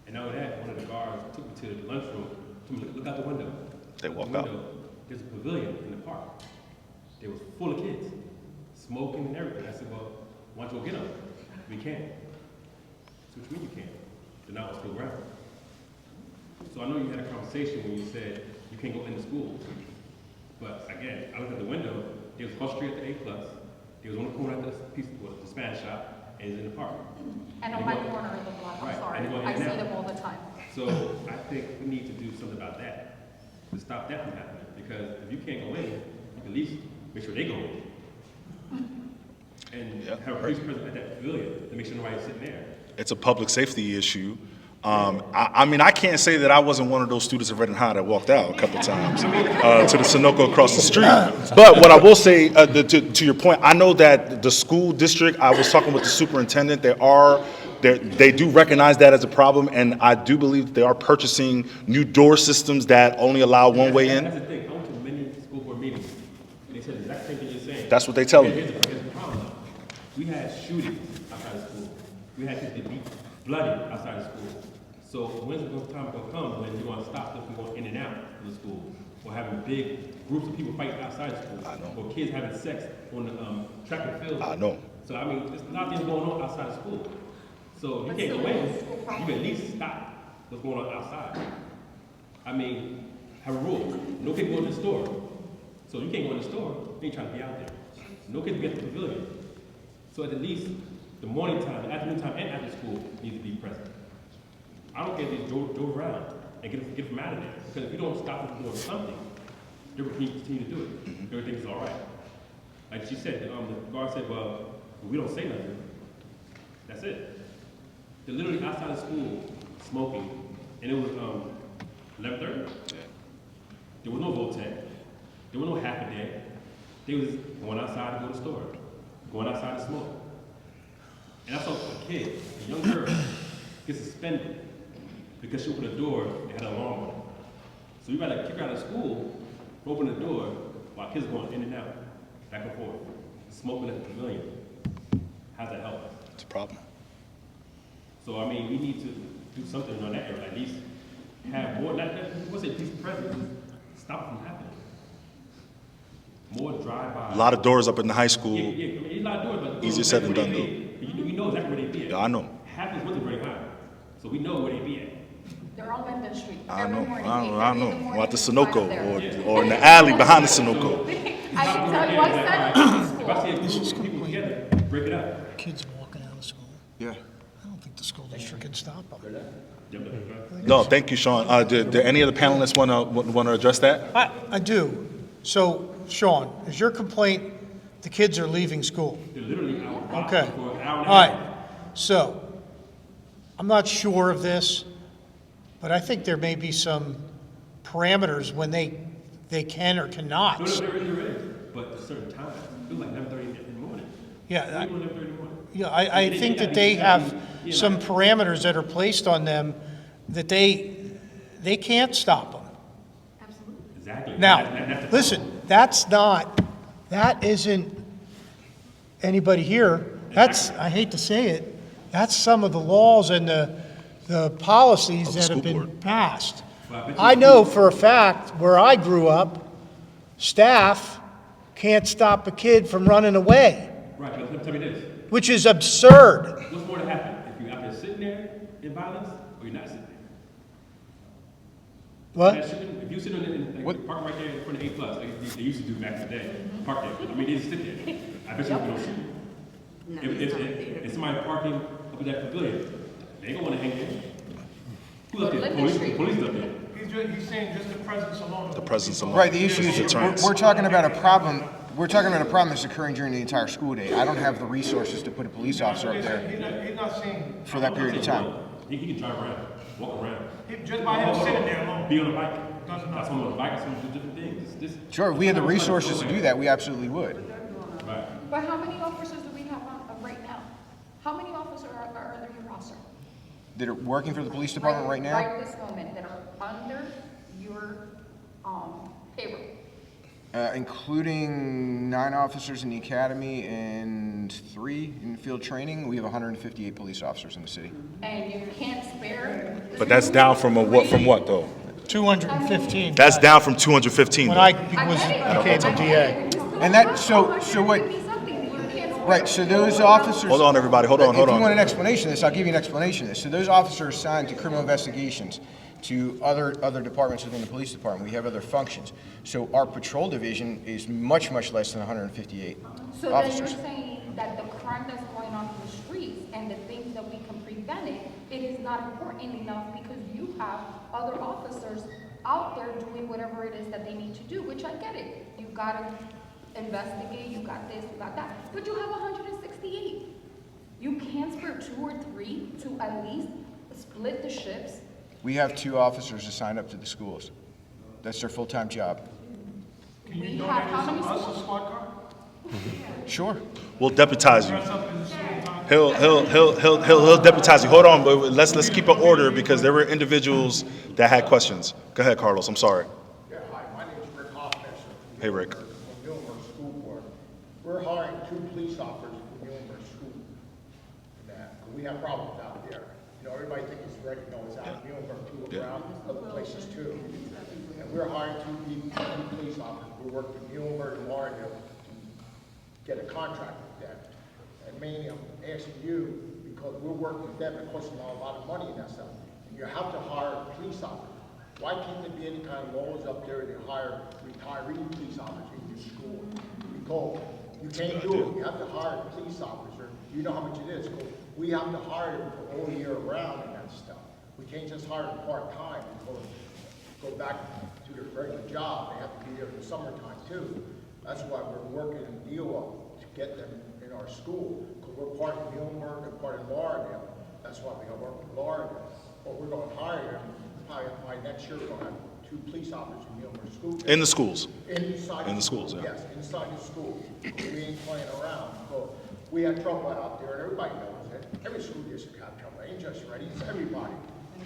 And not only that, one of the guards took me to the lunchroom, told me, look out the window. They walk the out. window, there's a pavilion in the park. It was full of kids, smoking and everything. I said, well, why don't you go get them? We can't. So what do you mean you can't? They're not on school ground. So I know you had a conversation when you said you can't go into school. But again, I looked at the window, it was across the street at the A+. It was on the corner at the Spanish shop, and it's in the park. And on my corner of the block, I'm Right, sorry, and you go in I and see out. them all the time. So I think we need to do something about that, to stop that from happening. Because if you can't go in, you can at least make sure they go in. And have a police presence at that pavilion to make sure nobody's sitting there. It's a public safety issue. I mean, I can't say that I wasn't one of those students at Reading High that walked out a couple times to the Sunoco across the street. But what I will say, to your point, I know that the school district, I was talking with the superintendent, they do recognize that as a problem, and I do believe that they are purchasing new door systems that only allow one way That's in. the thing. I went to many school board meetings, and they said the exact same thing you're saying. That's what they tell me. Here's the problem. We had shootings outside of school. We had kids get beat bloody outside of school. So when's the time going to come when you're going to stop them from going in and out of the school? Or having big groups of people fighting outside of school? I know. Or kids having sex on the track and field? I know. So, I mean, there's a lot of things going on outside of school. So if you can't go in, you can at least stop what's going on outside. I mean, have a rule. No kid go in the store. So you can't go in the store, you ain't trying to be out there. No kids get to the pavilion. So at least the morning time, the afternoon time, and after school needs to be present. I don't care if they drove around and get them out of there. Because if you don't stop them from doing something, they will continue to do it. Everything's all right. Like she said, the guard said, well, we don't say nothing. That's it. They're literally outside of school smoking, and it was 11:30. There was no Voltec. There was no half a day. They was going outside to go to the store, going outside to smoke. And I saw a kid, a young girl, get suspended because she opened a door and had an alarm on it. So you gotta kick her out of school, open the door while kids are going in and out, back and forth, smoking at the pavilion. How's that help us? It's a problem. So, I mean, we need to do something on that area, at least have more, what's it, police presence, stop it from happening. More drive-by. A lot of doors up in the high school. Yeah, I mean, there's a lot of doors, but Easier said than done, though. You know exactly where they be at. Yeah, I know. Half is what's very high, so we know where they be at. They're on Linden Street. I Every know, morning, I 8:30 in the know. morning, Or at the it's right Sunoco, there. or in the alley behind the Sunoco. I can tell you, I said it in If I see school. a group of people together, break it up. Kids walking out of school. Yeah. I don't think the school district can stop them. No, thank you, Sean. Do any of the panelists want to address that? I do. So, Sean, is your complaint the kids are leaving school? They're literally out Okay. for an hour and a All half. right. So, I'm not sure of this, but I think there may be some parameters when they can or cannot. No, there is, but at a certain time, it was like 11:30 in the morning. Yeah, 11:30 in the morning. Yeah, I think that they have some parameters that are placed on them that they can't stop them. Absolutely. Exactly. Now, That's the listen, that isn't anybody here. That's, I hate to say it, that's some of the laws and the policies Of the that have school been board. passed. Well, I bet you- I know for a fact, where I grew up, staff can't stop a kid from running away, Right, but let me tell you this. which is absurd. What's more to happen? If you're out there sitting there in violence, or you're not sitting there? What? If you sit in the park right there in front of A+, like they used to do back in the day, park there. I mean, they just sit there. I bet you people don't shoot. If somebody parking up at that pavilion, they don't want to hang there. Who's up there? Linden Street. Police up there. He's saying just the presence alone. The presence of Right, the issue is, deterrence. we're talking about a problem that's occurring during the entire school day. I don't have the resources to put a police officer up there He's not saying, for that period of time. He can drive around, walk around. just by him sitting there alone. Be on a bike. That's on a bike, some do different things. Sure, if we had the resources to do that, we absolutely would. Right. But how many officers do we have on right now? How many officers are there in your roster? that are working for the police department right now? Right this moment, that are under your payroll. Including 9 officers in the academy and 3 in field training, we have 158 police officers in the city. And you can't spare. But that's down from what though? 215. That's down from 215. When though. I became a DA. And that, so what, right, so those officers. Hold on, everybody. Hold on. If you want an explanation of this, I'll give you an explanation of this. So those officers are assigned to criminal investigations, to other departments within the police department. We have other functions. So our patrol division is much, much less than 158 So then officers. you're saying that the crime that's going on in the streets and the things that we can prevent it is not important enough because you have other officers out there doing whatever it is that they need to do, which I get it. You gotta investigate, you got this, you got that, but you have 168. You can't spare 2 or 3 to at least split the shifts. We have 2 officers assigned up to the schools. That's their full-time job. We have how many schools? Sure. We'll deputize you. He'll deputize you. Hold on, but let's keep an order because there were individuals that had questions. Go ahead, Carlos. I'm sorry. Yeah, hi, my name is Rick Hoffmeister. Hey, Rick. From Muhlenberg School Board. We're hiring 2 police officers from Muhlenberg School. We have problems out there. You know, everybody thinks it's Rick, no, it's out in Muhlenberg too, around other places too. And we're hiring 2 police officers. We work with Muhlenberg and Lauderdale to get a contract with them. And mainly I'm asking you, because we're working with them, it costs them a lot of money and that stuff. And you have to hire police officers. Why can't there be any kind of laws up there to hire retiree police officers in your school? Because you can't do it. You have to hire a police officer. You know how much it is. Because we have to hire them for all year round and that stuff. We can't just hire them part-time and go back to their regular job. They have to be there in the summertime too. That's why we're working a deal up to get them in our school. Because we're part of Muhlenberg and part of Lauderdale. That's why we got to work with Lauderdale. But we're going to hire them. Probably by next year, we're going to have 2 police officers in Muhlenberg School. In the schools. Inside In the schools, yeah. Yes, inside the school. We ain't playing around. So we had trouble out there, and everybody knows it. Every school district had trouble. It ain't just Ready, it's everybody.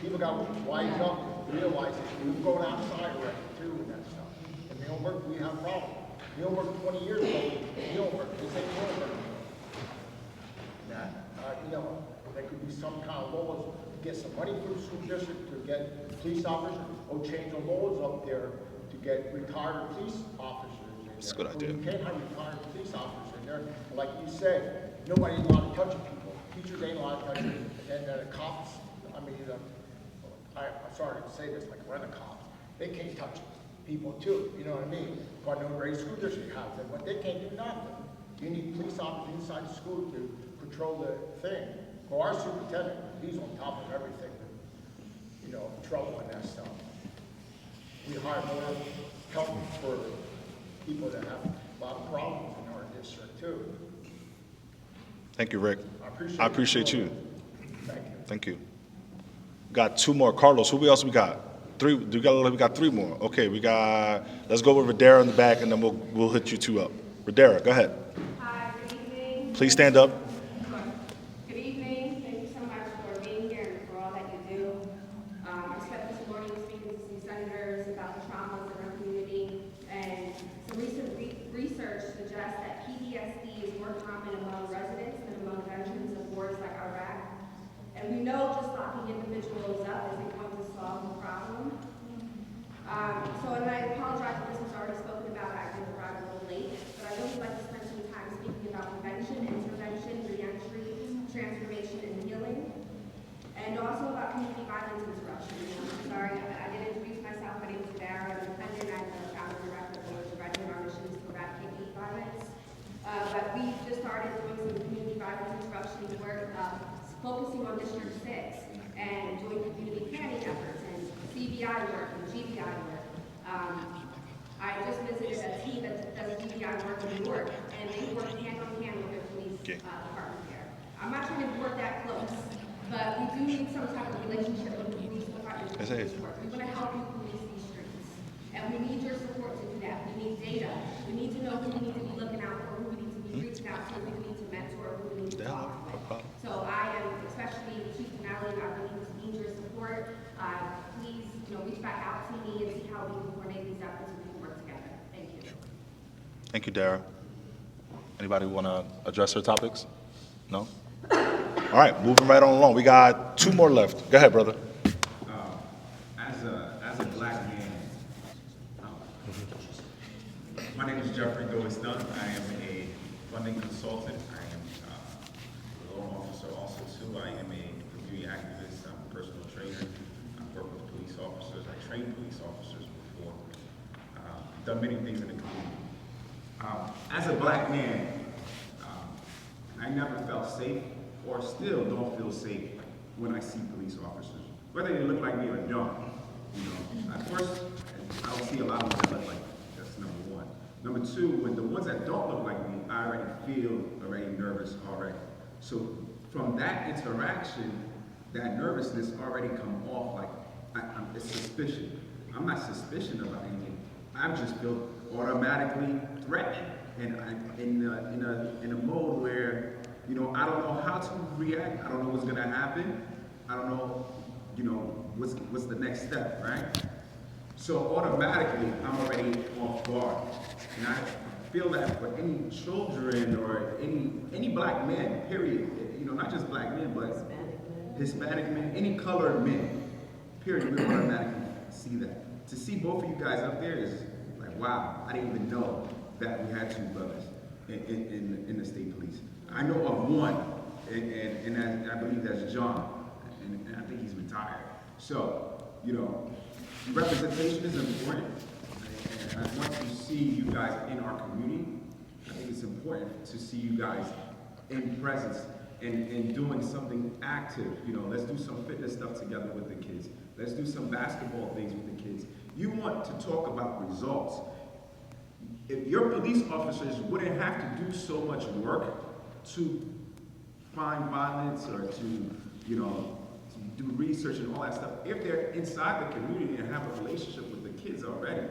People got wise up, realize that we're going outside already too and that stuff. In Muhlenberg, we have problems. Muhlenberg 20 years ago, Muhlenberg, they say Muhlenberg. You know, there could be some kind of laws to get some money for the school district to get police officers, or change the laws up there to get retired police officers in there. That's a good idea. You can't have retired police officers in there. Like you said, nobody's allowed to touch people. Teachers ain't allowed to touch them. And the cops, I mean, I'm sorry to say this, like rent-a-cops, they can't touch people too, you know what I mean? God knows every school district has them, but they can't do nothing. You need police officers inside the school to control the thing. Well, our superintendent, he's on top of everything, you know, trouble and that stuff. We hire more help for people that have a lot of problems in our district too. Thank you, Rick. I I appreciate you. Thank you. Thank you. Got 2 more. Carlos, who else we got? 3. We got 3 more. Okay, let's go with Radera in the back, and then we'll hit you 2 up. Radera, go ahead. Hi, good evening. Please stand up. Good evening. Thank you so much for being here and for all that you do. I spent this morning speaking to some senators about the traumas in our community, and some recent research suggests that PTSD is more common among residents than among veterans of wars like Iraq. And we know just locking individuals up isn't going to solve the problem. And I apologize if this was already spoken about. I did arrive a little late, but I really like to spend some time speaking about prevention, intervention, reentry, transformation, and healing, and also about community violence interruption. I'm sorry, I didn't introduce myself. My name is Barra. I'm a defendant. I'm the founder and director of the Director of our missions to eradicate youth violence. But we just started doing some community violence interruption work, focusing on District 6 and doing community planning efforts and CBI work and GBI work. I just visited a team that does GBI work in New York, and they work hand in hand with their police department there. I'm not trying to work that close, but we do need some type of relationship with the police department. We want to help you police these streets, and we need your support to do that. We need data. We need to know who we need to be looking out for, who we need to be reaching out to, who we need to mentor, who we need to talk with. So I am, especially Chief Manny, I believe board, please, reach back out to me and see how we can coordinate these efforts and we can work together. Thank you. Thank you, Dara. Anybody want to address her topics? No? All right, moving right on along. We got 2 more left. Go ahead, brother. As a black man, my name is Jeffrey Goes-Dunn. I am a funding consultant. I am a law officer also too. I am a community activist. I'm a personal trainer. I work with police officers. I trained police officers before. I've done many things in the community. As a black man, I never felt safe or still don't feel safe when I see police officers, whether they look like me or don't. At first, I don't see a lot of them that look like me. That's number one. Number two, when the ones that don't look like me, I already feel nervous already. So from that interaction, that nervousness already come off like it's suspicion. I'm not suspicious about anything. I just feel automatically threatened, and I'm in a mode where I don't know how to react. I don't know what's gonna happen. I don't know, what's the next step, right? So automatically, I'm already off guard. And I feel that for any children or any black men, period, not just black men, but Hispanic men, any colored men, period, we automatically see that. To see both of you guys up there is like, wow, I didn't even know that we had 2 brothers in the state police. I know of one, and I believe that's John, and I think he's retired. So, representation is important, and I want to see you guys in our community. I think it's important to see you guys in presence and doing something active. Let's do some fitness stuff together with the kids. Let's do some basketball things with the kids. You want to talk about results. If your police officers wouldn't have to do so much work to find violence or to do research and all that stuff, if they're inside the community and have a relationship with the kids already,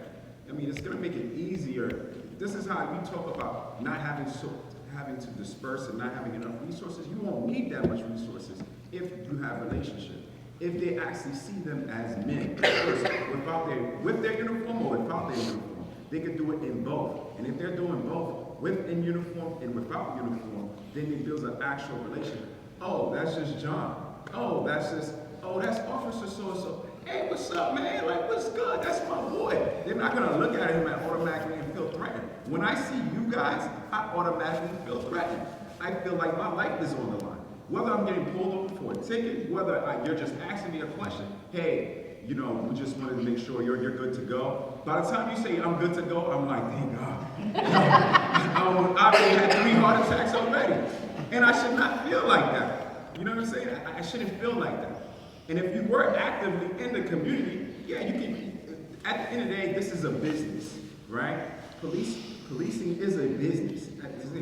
it's going to make it easier. This is how we talk about not having to disperse and not having enough resources. You won't need that much resources if you have a relationship. If they actually see them as men, with their uniform or without their uniform, they could do it in both. And if they're doing both, in uniform and without uniform, then it builds an actual relationship. Oh, that's just John. Oh, that's Officer so-and-so. Hey, what's up, man? Like, what's good? That's my boy. They're not gonna look at him and automatically feel threatened. When I see you guys, I automatically feel threatened. I feel like my life is on the line. Whether I'm getting pulled over for a ticket, whether you're just asking me a question, hey, we just wanted to make sure you're good to go. By the time you say I'm good to go, I'm like, thank God. I've already had 3 heart attacks already. And I should not feel like that. You know what I'm saying? I shouldn't feel like that. And if you work actively in the community, yeah, you can, at the end of the day, this is a business, right? Policing is a business.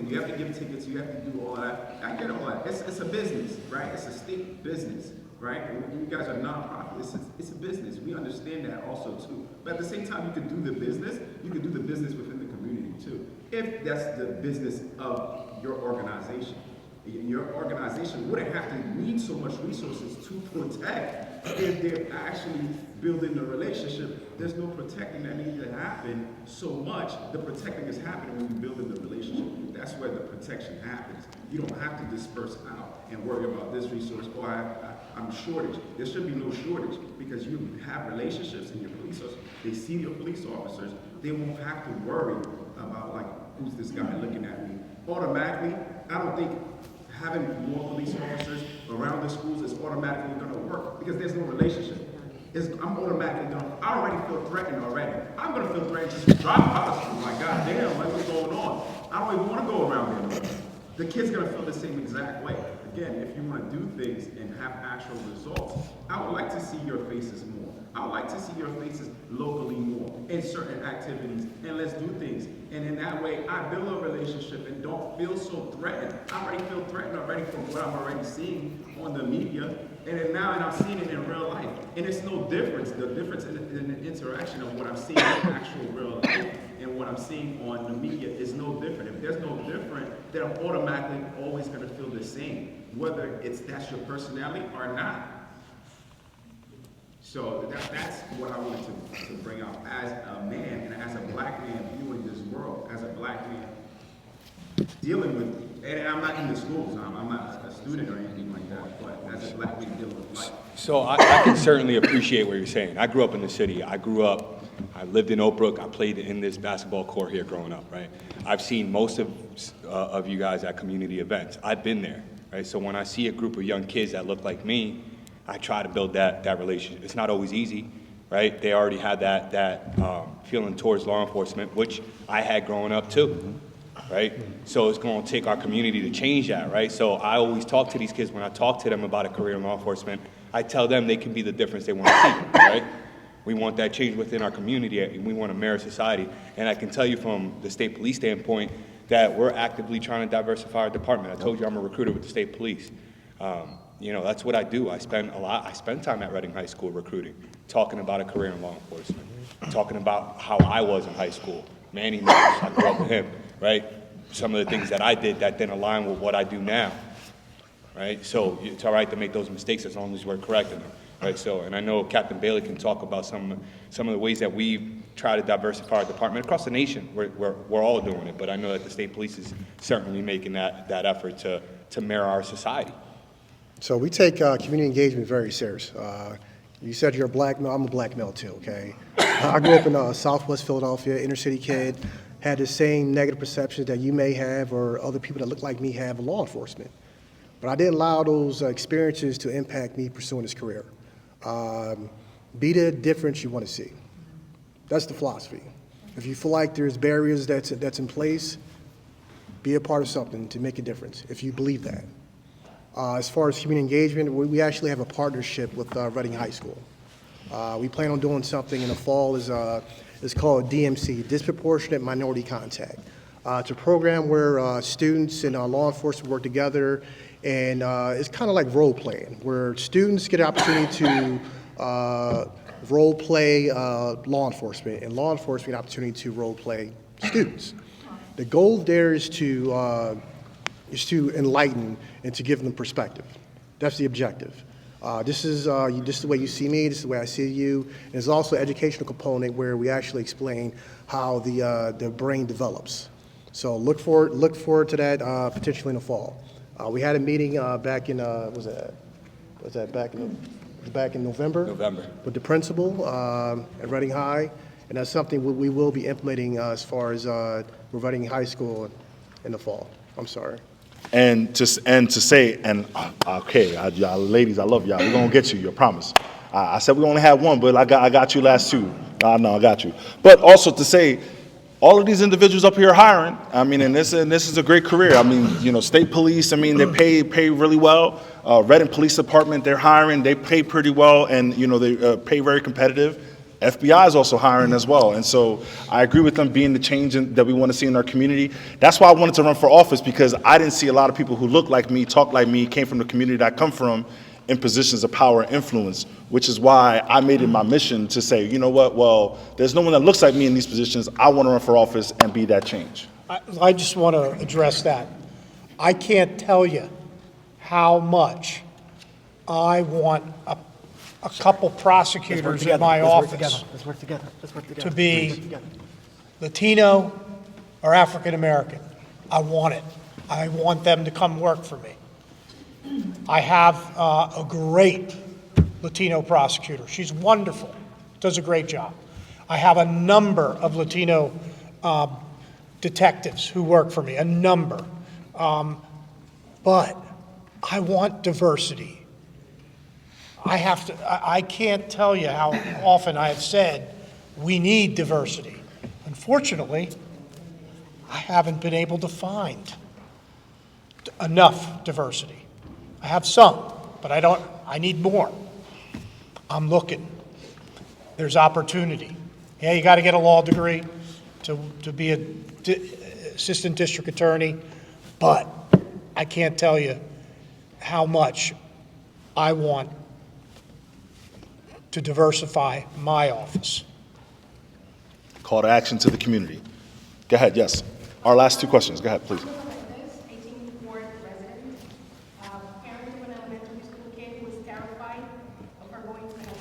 You have to give tickets, you have to do all that. I get all that. It's a business, right? It's a state business, right? And you guys are nonprofit. It's a business. We understand that also too. But at the same time, you can do the business. You can do the business within the community too, if that's the business of your organization. Your organization wouldn't have to need so much resources to protect if they're actually building the relationship. There's no protecting that needs to happen so much. The protecting is happening when you build in the relationship. That's where the protection happens. You don't have to disperse out and worry about this resource or I'm shortage. There should be no shortage because you have relationships in your police officers. They see your police officers. They won't have to worry about like, who's this guy looking at me? Automatically, I don't think having more police officers around the schools is automatically going to work because there's no relationship. I'm automatically going to, I already feel threatened already. I'm going to feel threatened just to drive out of school. Like, God damn, like, what's going on? I don't even want to go around there no more. The kid's going to feel the same exact way. Again, if you want to do things and have actual results, I would like to see your faces more. I would like to see your faces locally more in certain activities, and let's do things. And in that way, I build a relationship and don't feel so threatened. I already feel threatened already from what I'm already seeing on the media, and then now I'm seeing it in real life. And it's no difference. The difference in the interaction of what I'm seeing in actual real life and what I'm seeing on the media is no different. If there's no different, then I'm automatically always going to feel the same, whether that's your personality or not. So that's what I wanted to bring out as a man and as a black man viewing this world, as a black man dealing with, and I'm not in the schools, I'm not a student or anything like that, but as a black man dealing with life. So I can certainly appreciate what you're saying. I grew up in the city. I lived in Oak Brook. I played in this basketball court here growing up, right? I've seen most of you guys at community events. I've been there, right? So when I see a group of young kids that look like me, I try to build that relationship. It's not always easy, right? They already had that feeling towards law enforcement, which I had growing up too, right? So it's going to take our community to change that, right? So I always talk to these kids when I talk to them about a career in law enforcement. I tell them they can be the difference they want to see, right? We want that change within our community, and we want a merit society. And I can tell you from the state police standpoint that we're actively trying to diversify our department. I told you I'm a recruiter with the state police. You know, that's what I do. I spend time at Reading High School recruiting, talking about a career in law enforcement, talking about how I was in high school. Manny knows, I grew up with him, right? Some of the things that I did that didn't align with what I do now, right? So it's all right to make those mistakes as long as we're correcting them, right? So, and I know Captain Bailey can talk about some of the ways that we try to diversify our department across the nation. We're all doing it, but I know that the state police is certainly making that effort to mirror our society. So we take community engagement very serious. You said you're a black male. I'm a black male too, okay? I grew up in Southwest Philadelphia, inner city kid, had the same negative perceptions that you may have or other people that look like me have of law enforcement. But I didn't allow those experiences to impact me pursuing this career. Be the difference you want to see. That's the philosophy. If you feel like there's barriers that's in place, be a part of something to make a difference, if you believe that. As far as community engagement, we actually have a partnership with Reading High School. We plan on doing something in the fall. It's called DMC, Disproportionate Minority Contact. It's a program where students and law enforcement work together, and it's kind of like role playing, where students get an opportunity to role play law enforcement, and law enforcement an opportunity to role play students. The goal there is to enlighten and to give them perspective. That's the objective. This is the way you see me, this is the way I see you. And there's also an educational component where we actually explain how the brain develops. So look forward to that potentially in the fall. We had a meeting back in back in November? November. With the principal at Reading High, and that's something we will be implementing as far as Reading High School in the fall. I'm sorry. And to say, okay, y'all ladies, I love y'all. We're gonna get you, I promise. I said we only had one, but I got you last two. No, I got you. But also to say, all of these individuals up here are hiring. I mean, and this is a great career. I mean, you know, state police. I mean, they pay really well. Reading Police Department, they're hiring. They pay pretty well, and you know, they pay very competitive. FBI is also hiring as well, and so I agree with them being the change that we want to see in our community. That's why I wanted to run for office, because I didn't see a lot of people who look like me, talk like me, came from the community that I come from, in positions of power and influence, which is why I made it my mission to say, you know what, well, there's no one that looks like me in these positions. I want to run for office and be that change. I just want to address that. I can't tell you how much I want a couple prosecutors in my office to be Latino or African American. I want it. I want them to come work for me. I have a great Latino prosecutor. She's wonderful, does a great job. I have a number of Latino detectives who work for me, a number. But I want diversity. I can't tell you how often I have said we need diversity. Unfortunately, I haven't been able to find enough diversity. I have some, but I need more. I'm looking. There's opportunity. Yeah, you got to get a law degree to be an assistant district attorney, but I can't tell you how much I want to diversify my office. Call to action to the community. Go ahead, yes. Our last two questions. Go ahead, please. 18th Ward resident. Parent of an elementary school kid who was terrified of her going to high school.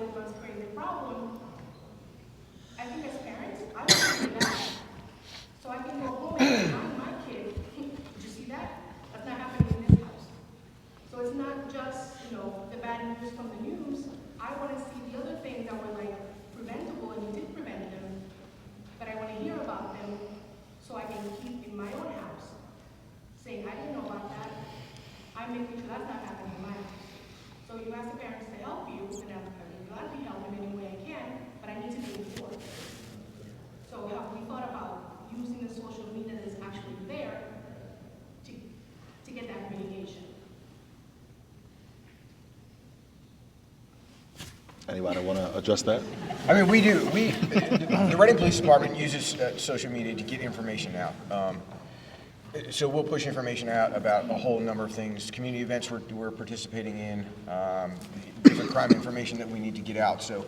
this one's crazy problem, I think as parents, I want to see that. So I can go home and remind my kid, did you see that? That's not happening in this house. So it's not just, the bad news from the news. I want to see the other things that were like preventable and we did prevent them, but I want to hear about them so I can keep in my own house saying, I didn't know about that. I'm making sure that's not happening in my house. So you ask the parents to help you, and I'm glad to help in any way I can, but I need to be informed. So have we thought about using the social media that is actually there to get that mitigation? Anybody want to address that? I mean, we do. The Reading Police Department uses social media to get information out. So we'll push information out about a whole number of things, community events we're participating in, different crime information that we need to get out. So,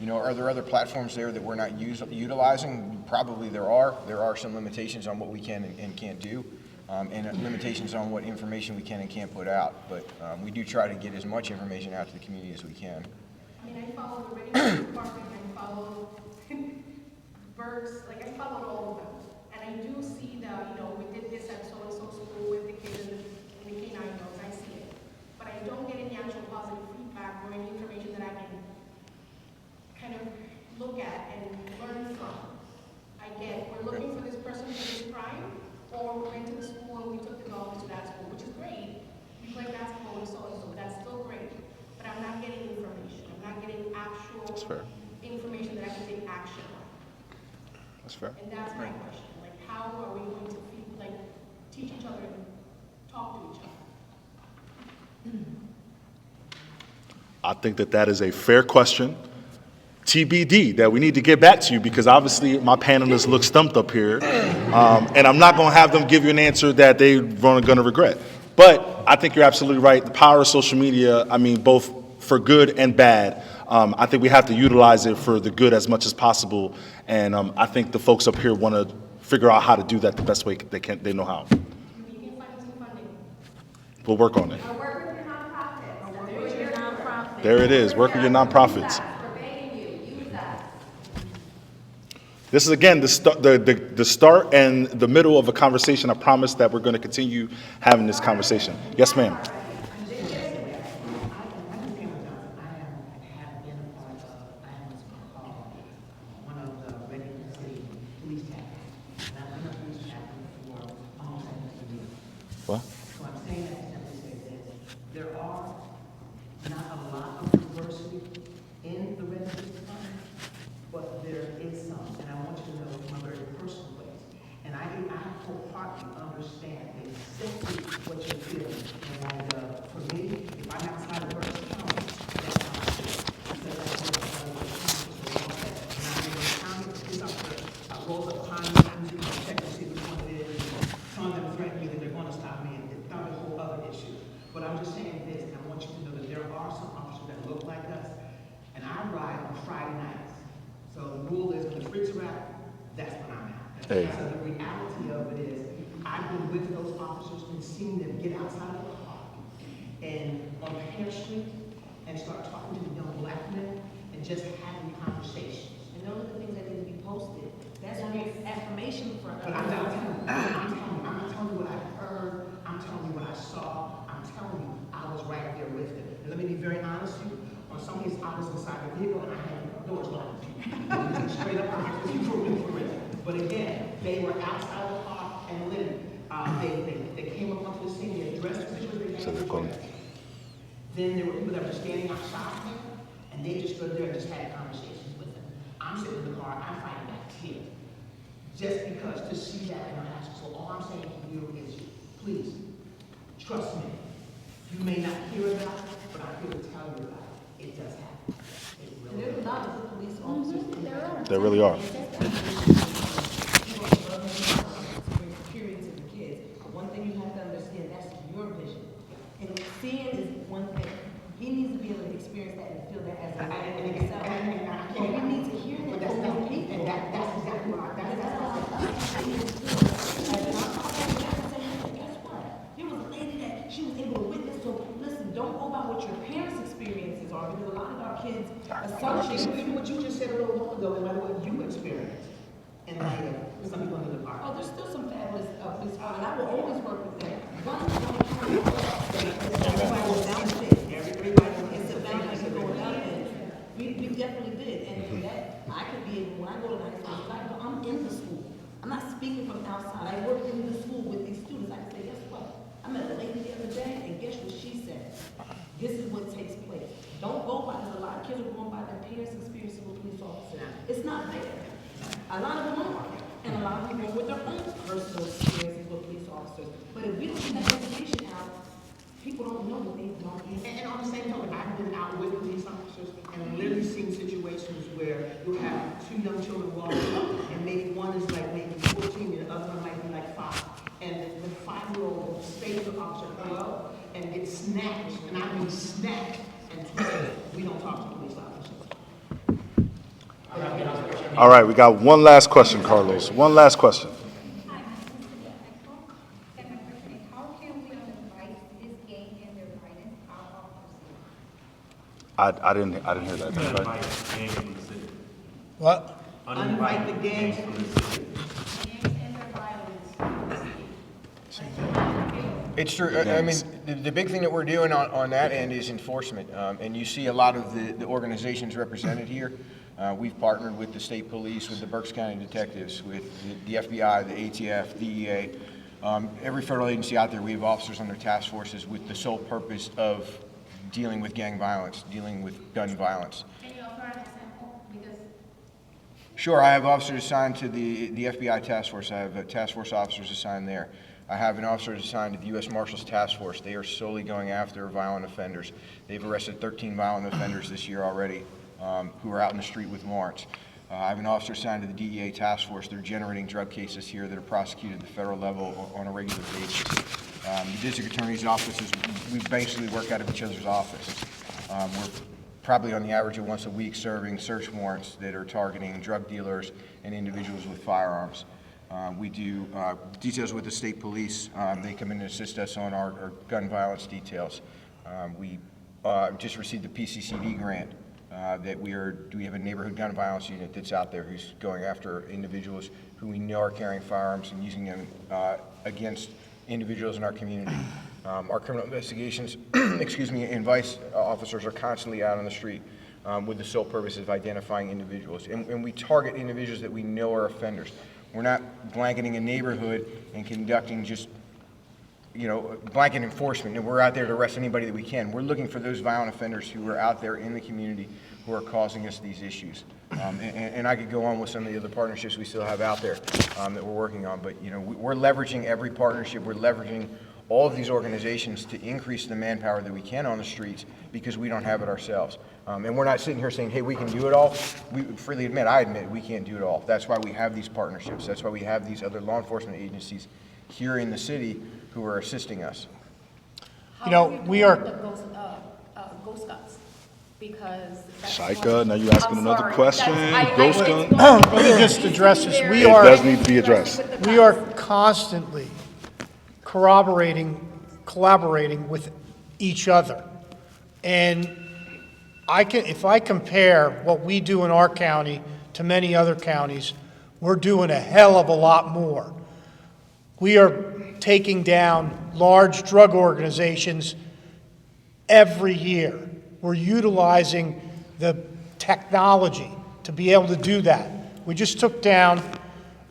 are there other platforms there that we're not utilizing? Probably there are. There are some limitations on what we can and can't do, and limitations on what information we can and can't put out. But we do try to get as much information out to the community as we can. I mean, I follow the Reading Police Department, I follow Burke's, like I followed all of them. And I do see that, we did this at so-and-so school with the kids in the K-9 notes, I see it. But I don't get any actual positive feedback or any information that I can kind of look at and learn from. I get, we're looking for this person for this crime, or we went to the school and we took the dog to that school, which is great. We play basketball with so-and-so, that's still great. But I'm not getting information. I'm not getting actual information that I can take action on. That's fair. And that's my question. Like, how are we going to teach each other and talk to each other? I think that is a fair question. TBD, that we need to get back to you because obviously my panelists look stumped up here. And I'm not going to have them give you an answer that they're going to regret. But I think you're absolutely right. The power of social media, I mean, both for good and bad, I think we have to utilize it for the good as much as possible. And I think the folks up here want to figure out how to do that the best way they know how. We'll work on it. Work with your nonprofits. There it is. Work with your nonprofits. We're begging you, use us. This is, again, the start and the middle of a conversation. I promise that we're going to continue having this conversation. Yes, ma'am. What? So I'm saying that to simply say this. There are not a lot of diversity in the Red Police Department, but there is some. And I want you to know from a very personal place. And I wholeheartedly understand exactly what you're feeling. And for me, if I'm outside of Berks County, that's how I feel. Because I work outside of Berks County, so and I'm in the county, it's up there. I roll up behind me, I check to see which one it is. Some of them threaten me that they're going to stop me, and it's not a whole other issue. But I'm just saying this, and I want you to know that there are some officers that look like us, and I ride on Friday nights. So the rule is when the streets are out, that's when I'm out. Hey. So the reality of it is, I've been with those officers and seen them get outside of the car and on Pear Street and start talking to the young black men and just having conversations. And those are the things that need to be posted. That's great affirmation for us. But I'm not telling you what I heard, I'm telling you what I saw, I'm telling you I was right there with them. And let me be very honest with you, on some of these I was inside the vehicle and I had the doors locked. Straight up, I was for real. But again, they were outside the car and living. They came up onto the scene, they addressed the situation. So they're going. Then there were people that were standing outside and they just stood there and just had conversations with them. I'm sitting in the car, I'm fighting back tears. Just because to see that in our house. So all I'm saying to you is, please, trust me. You may not hear about it, but I'm here to tell you about it. It does happen. It really There's a lot of good police officers in there. There really are. Security to the kids. But one thing you have to understand, that's your vision. And seeing is one thing. He needs to be able to experience that and feel that as a man himself. And we need to hear that from those people. And that's exactly what Guess what? There was a lady that she was able to witness. So listen, don't go by what your parents' experiences are, because a lot of our kids assumption, even what you just said a little while ago, no matter what you experience in light of some people in the department. Oh, there's still some fabulous police department, and I will always work with them. Guns don't everybody was down to it. Everybody, it's a balance to go down there. We definitely did, and that, I could be able, when I go to high school, I'm in the school. I'm not speaking from outside, I work in the school with these students, I can say, guess what? I met a lady the other day, and guess what she said? This is what takes place. Don't go by, there's a lot of kids who are going by their parents' experiences with police officers. It's not fair. A lot of them are, and a lot of them go with their own personal experiences with police officers. But if we don't get that information out, people don't know what they've done. And on the same token, I've been out with police officers and literally seen situations where you have two young children walking up and maybe one is like maybe 14 and the other one might be like 5. And the 5-year-old will stay with the officer, hello, and get snatched, and I mean snatched, and twisted. We don't talk to police officers. All right, we got one last question, Carlos. One last question. Hi, and my question is, how can we advise this gang and their guidance our officers? I didn't hear that. Right? Invite gangs from the city. What? Uninvite the gangs from the city. Gangs and their violence. It's true. I mean, the big thing that we're doing on that end is enforcement. And you see a lot of the organizations represented here. We've partnered with the state police, with the Berks County detectives, with the FBI, the ATF, DEA. Every federal agency out there, we have officers on their task forces with the sole purpose of dealing with gang violence, dealing with gun violence. Can you offer an example? Because Sure, I have officers assigned to the FBI task force. I have task force officers assigned there. I have an officer assigned to the U.S. Marshals Task Force. They are solely going after violent offenders. They've arrested 13 violent offenders this year already who are out in the street with warrants. I have an officer assigned to the DEA Task Force. They're generating drug cases here that are prosecuted at the federal level on a regular basis. The district attorney's offices, we basically work out of each other's office. We're probably on the average of once a week serving search warrants that are targeting drug dealers and individuals with firearms. We do details with the state police. They come in and assist us on our gun violence details. We just received the PCCD grant that we have a neighborhood gun violence unit that's out there who's going after individuals who we know are carrying firearms and using them against individuals in our community. Our criminal investigations, and vice officers are constantly out on the street with the sole purpose of identifying individuals. And we target individuals that we know are offenders. We're not blanketing a neighborhood and conducting just, blanket enforcement. And we're out there to arrest anybody that we can. We're looking for those violent offenders who are out there in the community who are causing us these issues. And I could go on with some of the other partnerships we still have out there that we're working on. But, we're leveraging every partnership. We're leveraging all of these organizations to increase the manpower that we can on the streets because we don't have it ourselves. And we're not sitting here saying, hey, we can do it all. We freely admit, I admit, we can't do it all. That's why we have these partnerships. That's why we have these other law enforcement agencies here in the city who are assisting us. We are... The Ghost Scouts, because... Shika, now you're asking another question. Ghost gun. Let me just address this. It does need to be addressed. We are constantly collaborating with each other. And if I compare what we do in our county to many other counties, we're doing a hell of a lot more. We are taking down large drug organizations every year. We're utilizing the technology to be able to do that. We just took down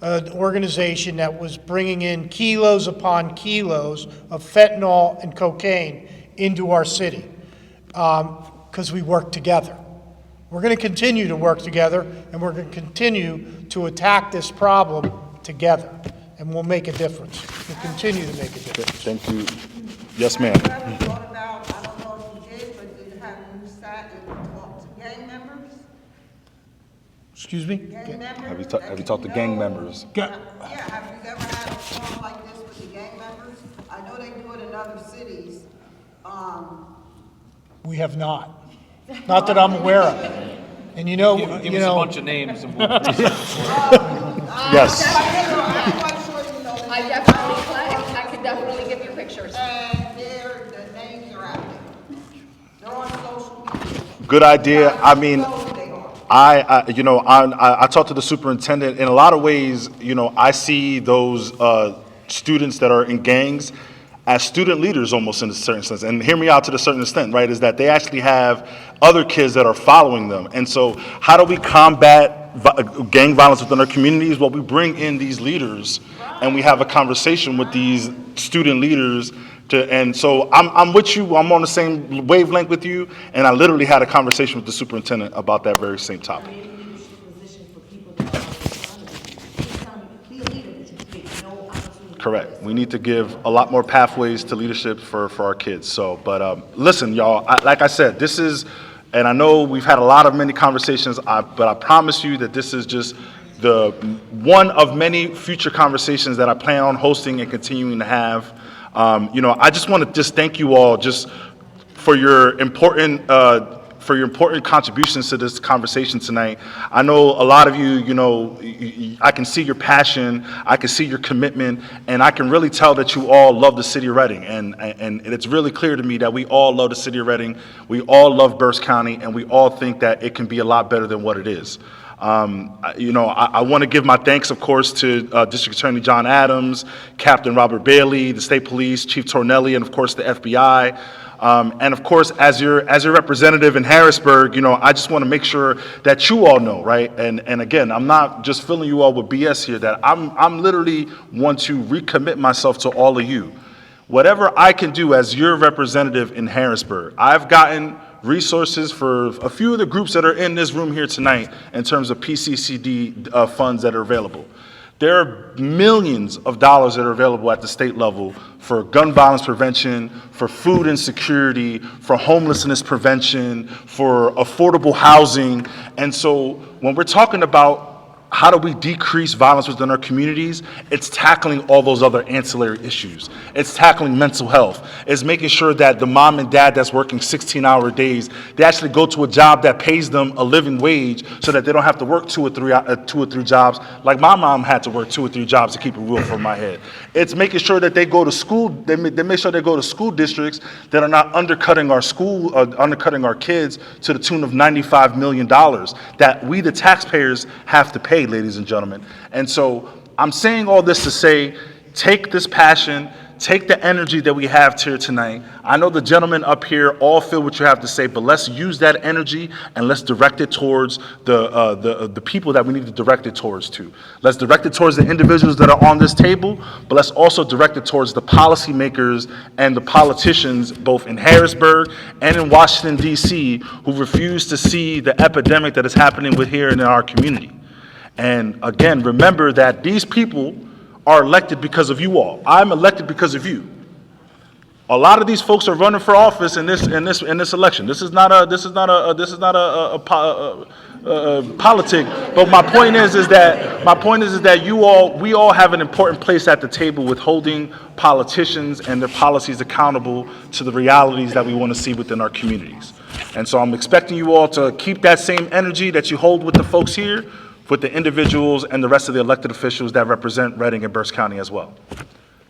an organization that was bringing in kilos upon kilos of fentanyl and cocaine into our city because we work together. We're going to continue to work together, and we're going to continue to attack this problem together, and we'll make a difference. We'll continue to make a difference. Thank you. Yes, ma'am. I don't know if you did, but have you sat and talked to gang members? Excuse me? Gang members? Have you talked to gang members? Yeah, have you ever had a call like this with the gang members? I know they do it in other cities. We have not. Not that I'm aware of. And Give us a bunch of names. And Yes. I can definitely give you pictures. And the names are out there. They're on social media. Good idea. I mean, I talked to the superintendent. In a lot of ways, I see those students that are in gangs as student leaders almost in a certain sense. And hear me out to a certain extent, right, is that they actually have other kids that are following them. And so how do we combat gang violence within our communities? Well, we bring in these leaders and we have a conversation with these student leaders. And so I'm with you. I'm on the same wavelength with you. And I literally had a conversation with the superintendent about that very same topic. Correct. We need to give a lot more pathways to leadership for our kids. So, but listen, y'all, like I said, this is, and I know we've had many conversations, but I promise you that this is just the one of many future conversations that I plan on hosting and continuing to have. I just want to just thank you all just for your important contributions to this conversation tonight. I know a lot of you, I can see your passion, I can see your commitment, and I can really tell that you all love the city of Reading. And it's really clear to me that we all love the city of Reading, we all love Berks County, and we all think that it can be a lot better than what it is. I want to give my thanks, of course, to District Attorney John Adams, Captain Robert Bailey, the State Police, Chief Tornelli, and of course the FBI. And of course, as your representative in Harrisburg, I just want to make sure that you all know, right? And again, I'm not just filling you all with BS here, that I'm literally want to recommit myself to all of you. Whatever I can do as your representative in Harrisburg, I've gotten resources for a few of the groups that are in this room here tonight in terms of PCCD funds that are available. There are millions of dollars that are available at the state level for gun violence prevention, for food insecurity, for homelessness prevention, for affordable housing. And so when we're talking about how do we decrease violence within our communities, it's tackling all those other ancillary issues. It's tackling mental health. It's making sure that the mom and dad that's working 16-hour days, they actually go to a job that pays them a living wage so that they don't have to work two or three jobs like my mom had to work 2 or 3 jobs to keep a roof over my head. It's making sure that they go to school, they make sure they go to school districts that are not undercutting our kids to the tune of $95 million that we, the taxpayers, have to pay, ladies and gentlemen. And so I'm saying all this to say, take this passion, take the energy that we have here tonight. I know the gentlemen up here all feel what you have to say, but let's use that energy and let's direct it towards the people that we need to direct it towards to. Let's direct it towards the individuals that are on this table, but let's also direct it towards the policymakers and the politicians, both in Harrisburg and in Washington, D.C., who refuse to see the epidemic that is happening here in our community. And again, remember that these people are elected because of you all. I'm elected because of you. A lot of these folks are running for office in this election. This is not a politic. But my point is that we all have an important place at the table with holding politicians and their policies accountable to the realities that we want to see within our communities. And so I'm expecting you all to keep that same energy that you hold with the folks here, with the individuals and the rest of the elected officials that represent Reading and Berks County as well.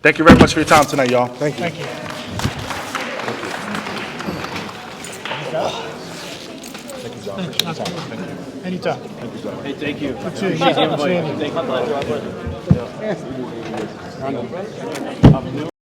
Thank you very much for your time tonight, y'all. Thank you. Thank you. Thank you, John. Appreciate your time. Thank you. Anytime. Thank you, John. Hey, thank you. Good seeing you. Appreciate the Good seeing invite. you. Thank you.